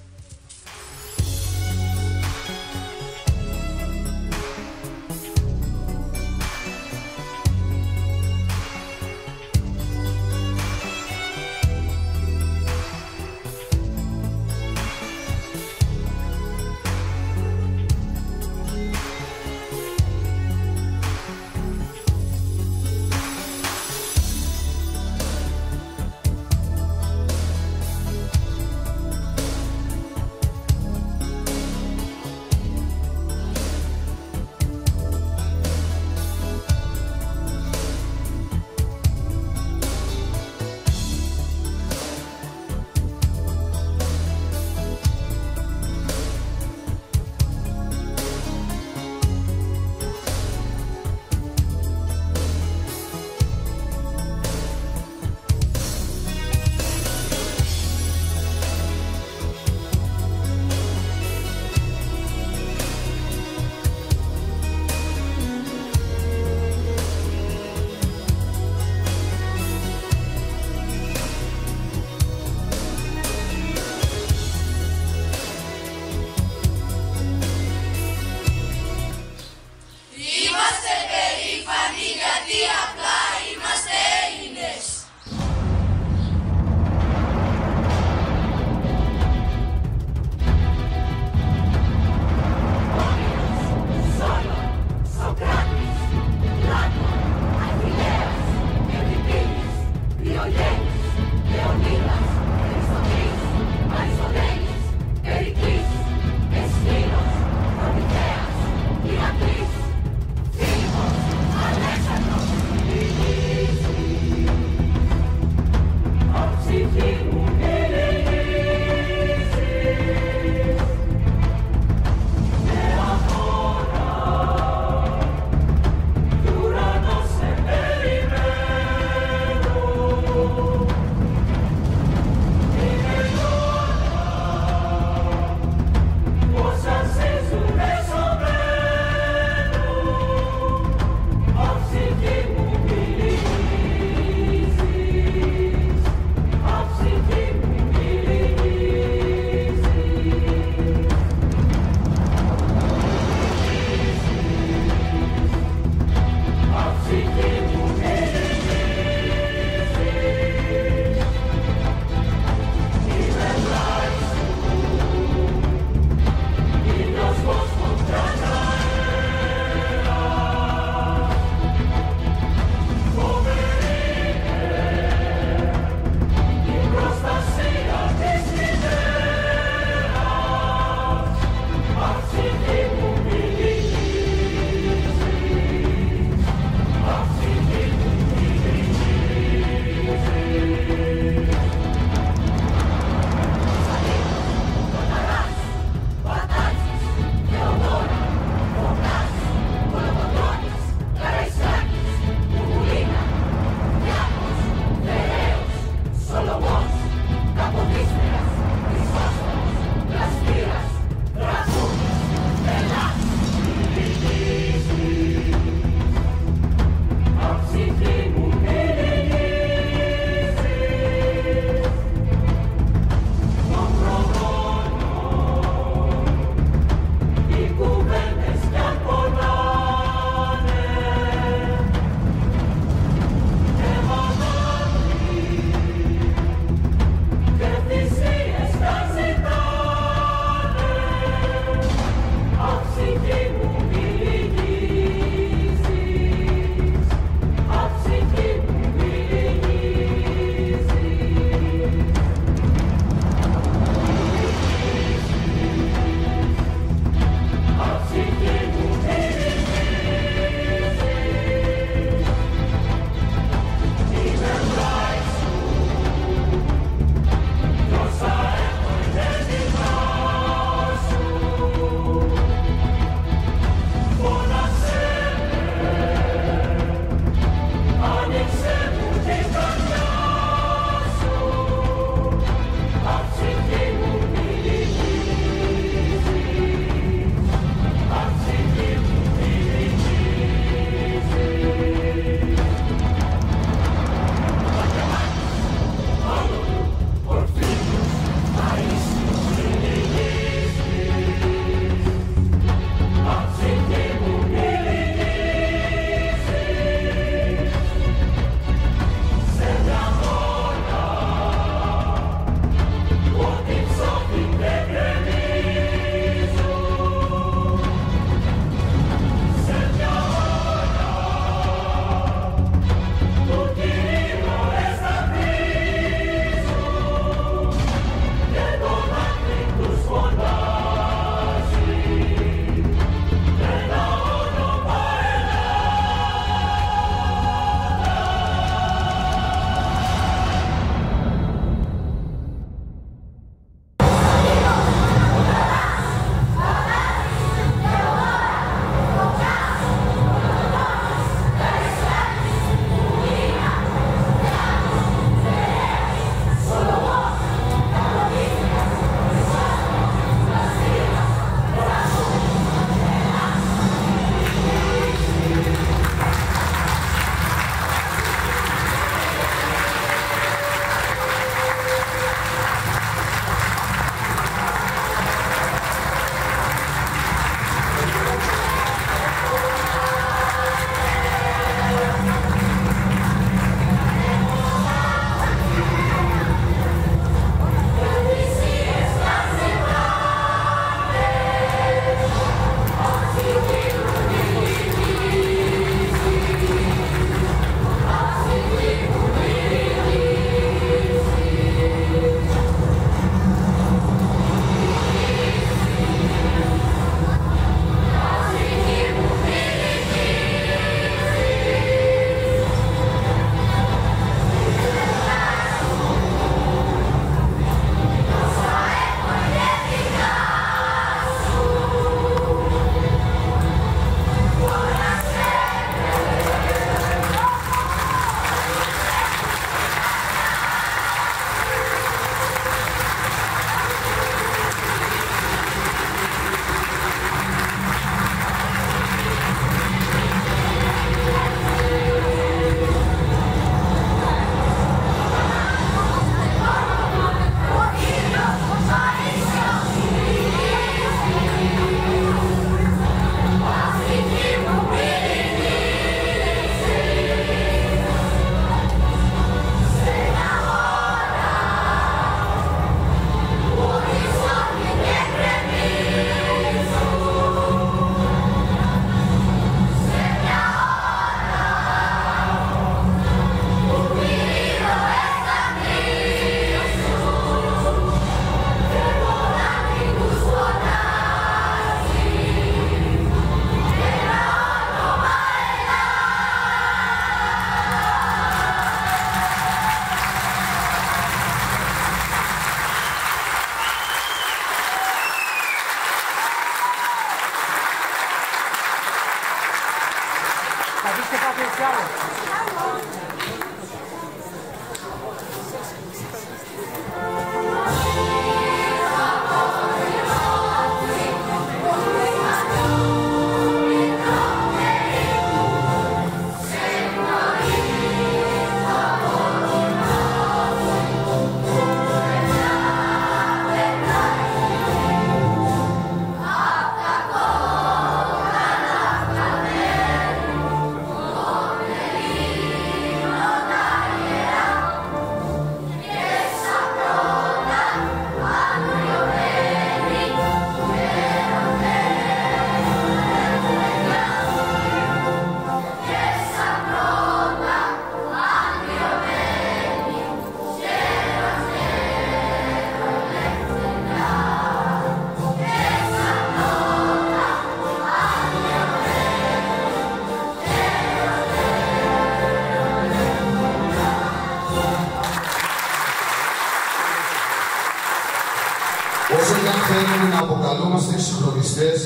F: Όσο και αν θέλουμε να αποκαλούμαστε εξυγχρονιστές,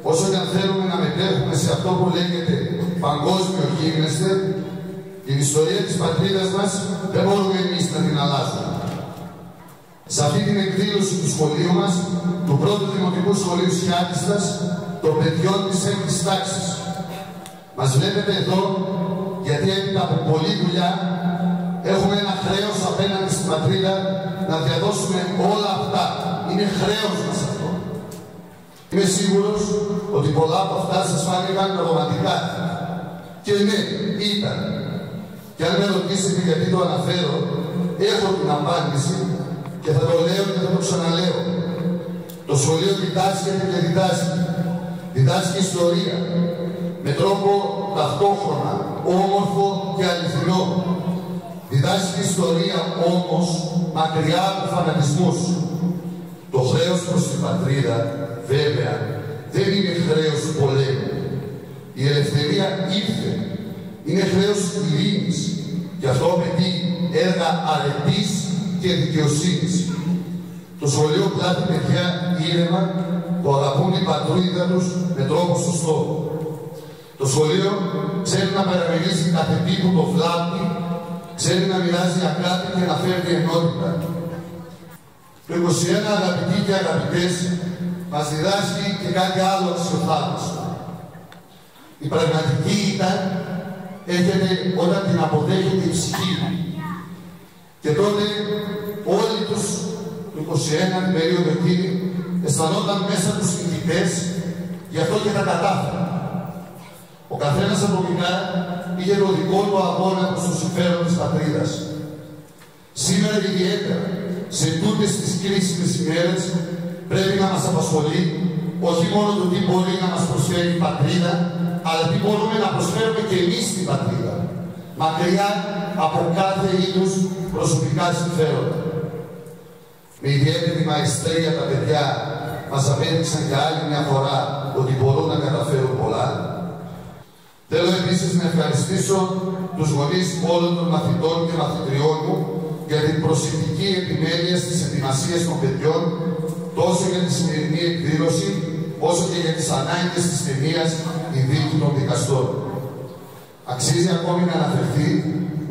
F: όσο και αν θέλουμε να μετέχουμε σε αυτό που λέγεται παγκόσμιο γίγνεσθε, την ιστορία της πατρίδας μας δεν μπορούμε εμείς να την αλλάζουμε. Σε αυτή την εκδήλωση του σχολείου μας, του πρώτου Δημοτικού Σχολείου Σιάτιστας, των παιδιών της 6ης τάξης. Μας βλέπετε εδώ, γιατί έπειτα από πολλή δουλειά, έχουμε ένα χρέος απέναντι στην πατρίδα να διαδώσουμε όλα αυτά. Είναι χρέος μας αυτό. Είμαι σίγουρος ότι πολλά από αυτά σας φάνηκαν ρομαντικά. Και ναι, ήταν. Και αν με ρωτήσετε γιατί το αναφέρω, έχω την απάντηση και θα το λέω και θα το ξαναλέω. Το σχολείο διδάσκεται και διδάσκει. Διδάσκει ιστορία με τρόπο ταυτόχρονα, όμορφο και αληθινό. Διδάσκει ιστορία όμως μακριά από φανατισμούς. Το χρέος προς την πατρίδα, βέβαια, δεν είναι χρέος του πολέμου. Η ελευθερία ήρθε. Είναι χρέος ειρήνης. Και αυτό απαιτεί έργα αρετής και δικαιοσύνης. Το σχολείο πλάθει παιδιά ήρεμα που αγαπούν την πατρίδα τους με τρόπο σωστό. Το σχολείο ξέρει να παραμερίζει κάθε τι που το βλάπτει, ξέρει να μοιράζει αγάπη και να φέρνει ενότητα. Το 21, αγαπητοί και αγαπητές, μας διδάσκει και κάτι άλλο αξιοθαύμαστο. Η πραγματική ήταν έρχεται όταν την αποδέχεται η ψυχή. Και τότε όλοι τους το 21, την περίοδο εκείνη, αισθανόταν μέσα τους νικητές, γι' αυτό και τα κατάφεραν. Ο καθένας ατομικά είχε το δικό του αγώνα προς το συμφέρον της πατρίδας. Σήμερα ιδιαίτερα, σε τούτες τις κρίσιμες ημέρες, πρέπει να μας απασχολεί όχι μόνο το τι μπορεί να μας προσφέρει η πατρίδα, αλλά τι μπορούμε να προσφέρουμε και εμείς στην πατρίδα, μακριά από κάθε είδους προσωπικά συμφέροντα. Με ιδιαίτερη μαεστρία τα παιδιά μας απέδειξαν για άλλη μια φορά ότι μπορούν να καταφέρουν πολλά. Θέλω επίσης να ευχαριστήσω τους γονείς όλων των μαθητών και μαθητριών μου για την προσεκτική επιμέλεια στις ετοιμασίες των παιδιών, τόσο για τη σημερινή εκδήλωση, όσο και για τις ανάγκες της ταινίας «Η δίκη των δικαστών». Αξίζει ακόμη να αναφερθεί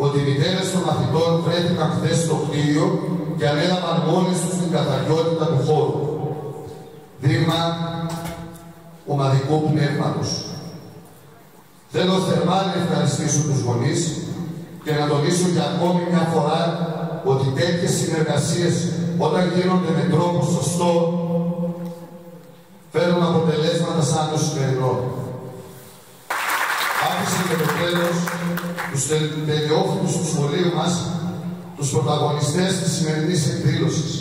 F: ότι οι μητέρες των μαθητών βρέθηκαν χθες στο κτίριο και ανέλαβαν μόνες τους την καθαριότητα του χώρου. Δείγμα ομαδικού πνεύματος. Θέλω θερμά να ευχαριστήσω τους γονείς και να τονίσω για ακόμη μια φορά ότι τέτοιες συνεργασίες, όταν γίνονται με τρόπο σωστό, φέρνουν αποτελέσματα σαν το σημερινό. Άφησε και το τέλος τους τελειόφοιτους του σχολείου μας, τους πρωταγωνιστές της σημερινής εκδήλωσης,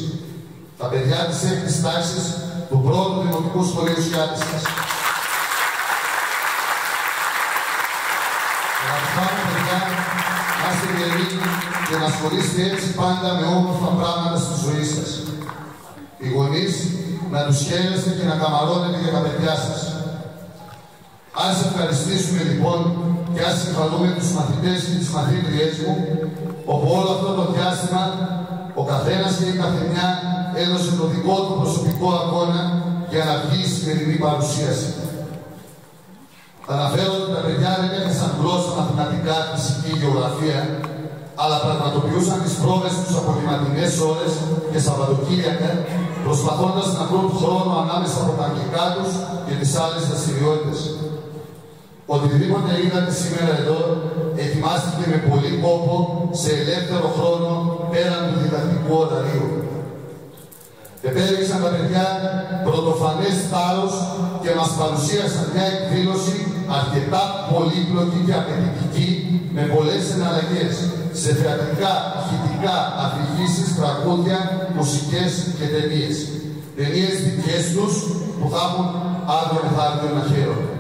F: τα παιδιά της 6ης τάξης του πρώτου Δημοτικού Σχολείου Σιάτιστας. Αγαπητά παιδιά, να είστε γεροί και να ασχολείστε έτσι πάντα με όμορφα πράγματα στη ζωή σας. Οι γονείς να τους χαίρεστε και να καμαρώνετε για τα παιδιά σας. Ας ευχαριστήσουμε λοιπόν και ας συγχαρούμε τους μαθητές και τις μαθήτριές μου, όπου όλο αυτό το διάστημα ο καθένας και η καθεμιά έδωσε το δικό του προσωπικό αγώνα για να βγει η σημερινή παρουσίαση. Θα αναφέρω ότι τα παιδιά δεν έχασαν γλώσσα, μαθηματικά, φυσική, γεωγραφία, αλλά πραγματοποιούσαν τις πρόβες τους από λιματινές ώρες και Σαββατοκύριακα, προσπαθώντας να βρουν χρόνο ανάμεσα από τα αγγλικά τους και τις άλλες δραστηριότητες. Οτιδήποτε είδατε σήμερα εδώ, ετοιμάστηκε με πολύ κόπο σε ελεύθερο χρόνο πέραν του διδακτικού ωραρίου. Επέδειξαν τα παιδιά πρωτοφανές θάρρος και μας παρουσίασαν μια εκδήλωση αρκετά πολύπλοκη και απαιτητική, με πολλές εναλλαγές σε θεατρικά, ηχητικά, αφηγήσεις, τραγούδια, μουσικές και ταινίες. Ταινίες δικές τους που θα έχουν αύριο μεθαύριο να χαίρονται.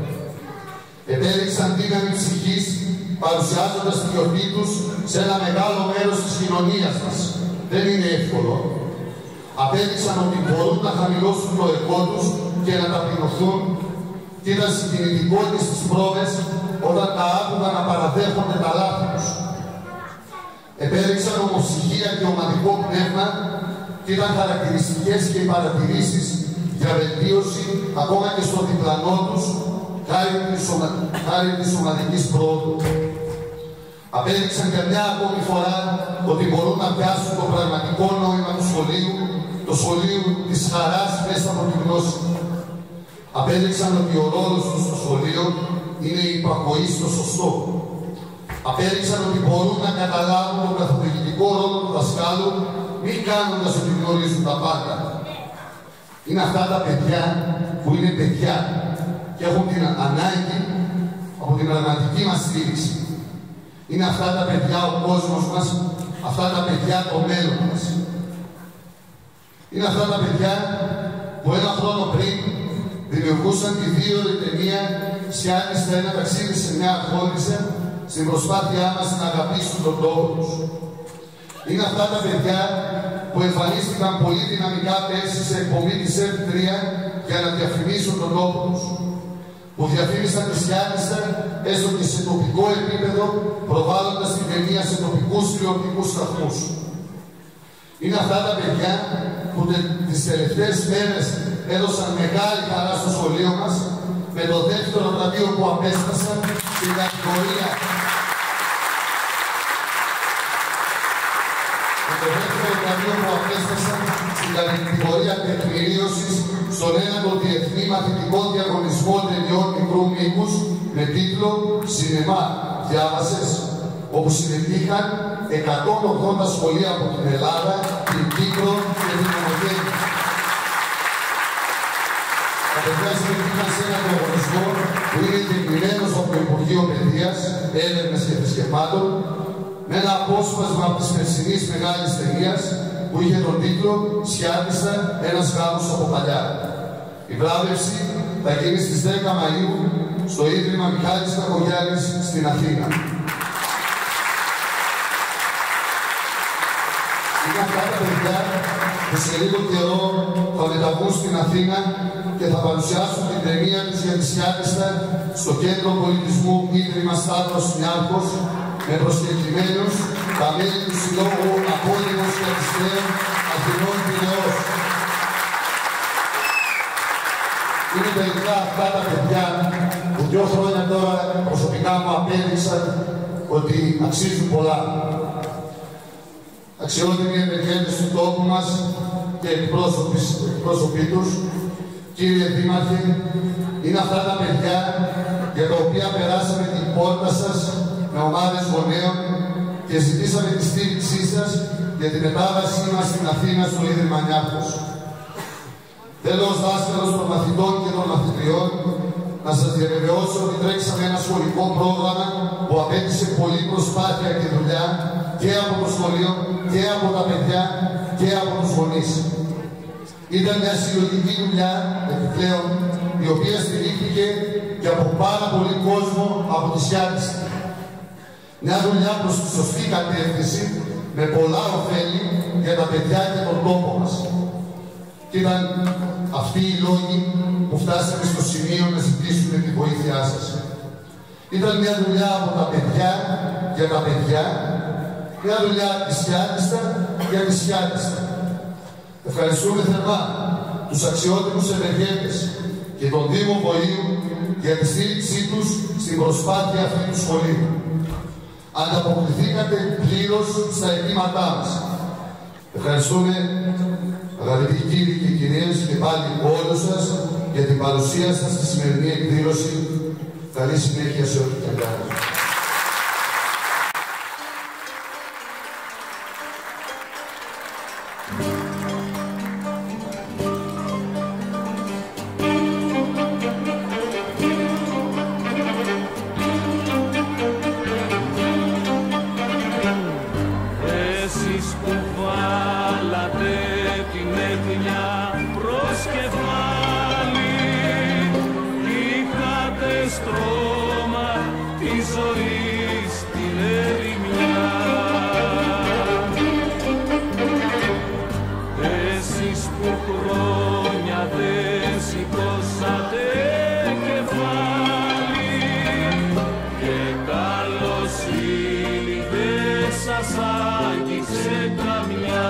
F: Επέδειξαν δύναμη ψυχής, παρουσιάζοντας τη γιορτή τους σε ένα μεγάλο μέρος της κοινωνίας μας. Δεν είναι εύκολο. Απέδειξαν ότι μπορούν να χαμηλώσουν το εγώ τους και να ταπεινωθούν και ήταν συγκινητικότητες στις πρόβες όταν τα άκουγαν να παραδέχονται τα λάθη τους. Επέδειξαν ομοψυχία και ομαδικό πνεύμα και ήταν χαρακτηριστικές και οι παρατηρήσεις για βελτίωση ακόμα και στο διπλανό τους, χάρη της ομαδικής πρόοδου. Απέδειξαν για μια ακόμη φορά ότι μπορούν να πιάσουν το πραγματικό νόημα του σχολείου, το σχολείο της χαράς μέσα από τη γνώση. Απέδειξαν ότι ο ρόλος τους στο σχολείο είναι η υπακοή στο σωστό. Απέδειξαν ότι μπορούν να καταλάβουν τον καθοδηγητικό ρόλο του δασκάλου, μη κάνοντας ότι γνωρίζουν τα πάντα. Είναι αυτά τα παιδιά που είναι παιδιά και έχουν την ανάγκη από την πραγματική μας στήριξη. Είναι αυτά τα παιδιά ο κόσμος μας, αυτά τα παιδιά το μέλλον μας. Είναι αυτά τα παιδιά που ένα χρόνο πριν δημιουργούσαν τη δύο-ώρη ταινία «Σιάνιστα, ένα ταξίδι σε μια αρχόντισσα» στην προσπάθειά μας να αγαπήσουν τον τόπο τους. Είναι αυτά τα παιδιά που εμφανίστηκαν πολύ δυναμικά πέρσι σε εκπομπή της ΕΡΤ3 για να διαφημίσουν τον τόπο τους. Που διαφήμισαν τη Σιάνιστα έστω και σε τοπικό επίπεδο, προβάλλοντας την ταινία σε τοπικούς τηλεοπτικούς σταθμούς. Είναι αυτά τα παιδιά που τις τελευταίες μέρες έδωσαν μεγάλη χαρά στο σχολείο μας με το δεύτερο βραβείο που απέστασαν στην κατηγορία. Το δεύτερο βραβείο που απέστασαν στην κατηγορία τεκμηρίωσης στον ένατο διεθνή μαθητικό διαγωνισμό ταινιών μικρού μήκους με τίτλο «Σινεμά, διάβασες», όπου συμμετείχαν 180 σχολεία από την Ελλάδα, την Κύπρο και την Ομογένεια. Τα παιδιά συμμετείχαν σε έναν διαγωνισμό που είναι εγκεκριμένος από το Υπουργείο Παιδείας, Έρευνας και Θρησκευμάτων, με ένα απόσπασμα από της περσινής μεγάλης ταινίας που είχε τον τίτλο «Σιάνιστα, ένας γάμος από παλιά». Η βράβευση θα γίνει στις 10 Μαΐου στο Ίδρυμα Μιχάλης Κακογιάννης στην Αθήνα. Είναι αυτά τα παιδιά που σε λίγο καιρό θα μεταβούν στην Αθήνα και θα παρουσιάσουν την ταινία τους για τη Σιάνιστα στο Κέντρο Πολιτισμού Ίδρυμα Σταύρος Νιάρχος με προσκεκλημένους τα μέλη του Συλλόγου Απόλυμος και Αριστέων Αθηνών Πειραιώς. Είναι τελικά αυτά τα παιδιά που 2 χρόνια τώρα προσωπικά μου απέδειξαν ότι αξίζουν πολλά. Αξιότιμοι επαιτειέντες του τόπου μας και εκπρόσωποι τους, κύριε Δήμαρχε, είναι αυτά τα παιδιά για τα οποία περάσαμε την πόρτα σας με ομάδες γονέων και ζητήσαμε τη στήριξή σας για την μετάβασή μας στην Αθήνα στο Ίδρυμα Νιάρχος. Θέλω ως δάσκαλος των μαθητών και των μαθητριών να σας διαβεβαιώσω ότι τρέξαμε ένα σχολικό πρόγραμμα που απέτησε πολλή προσπάθεια και δουλειά και από το σχολείο και από τα παιδιά και από τους γονείς. Ήταν μια συλλογική δουλειά, επιπλέον, η οποία στηρίχθηκε και από πάρα πολύ κόσμο από τη Σιάνιστα. Μια δουλειά προς τη σωστή κατεύθυνση, με πολλά ωφέλη για τα παιδιά και τον τόπο μας. Και ήταν αυτοί οι λόγοι που φτάσαμε στο σημείο να ζητήσουμε τη βοήθειά σας. Ήταν μια δουλειά από τα παιδιά για τα παιδιά, μια δουλειά της Σιάνιστα για τη Σιάνιστα. Ευχαριστούμε θερμά τους αξιότιμους ευεργέτες και τον Δήμο Βοήου για τη στήριξή τους στην προσπάθεια αυτή του σχολείου. Ανταποκριθήκατε πλήρως στα αιτήματά μας. Ευχαριστούμε, αγαπητοί κύριοι και κυρίες, και πάλι όλους σας για την παρουσία σας στη σημερινή εκδήλωση. Καλή συνέχεια σε ό,τι και κάνετε.
M: Σας άγγιξε καμιά.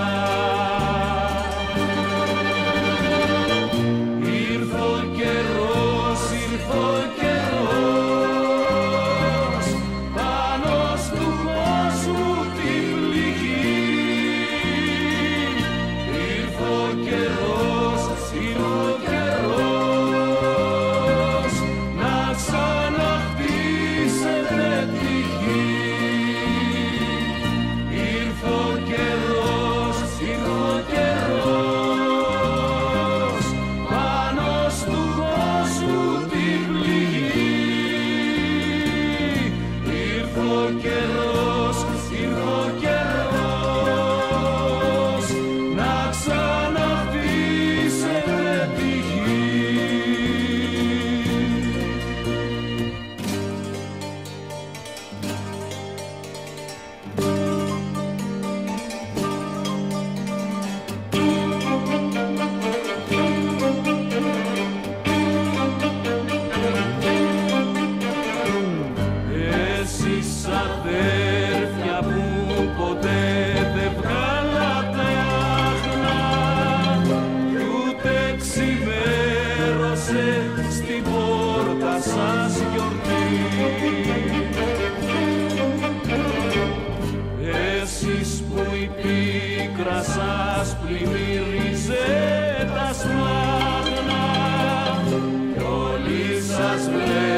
M: σας γιορτή. Εσείς που η πίκρα σας πλημμύριζε τα σπλάχνα κι όλοι σας βλέπουν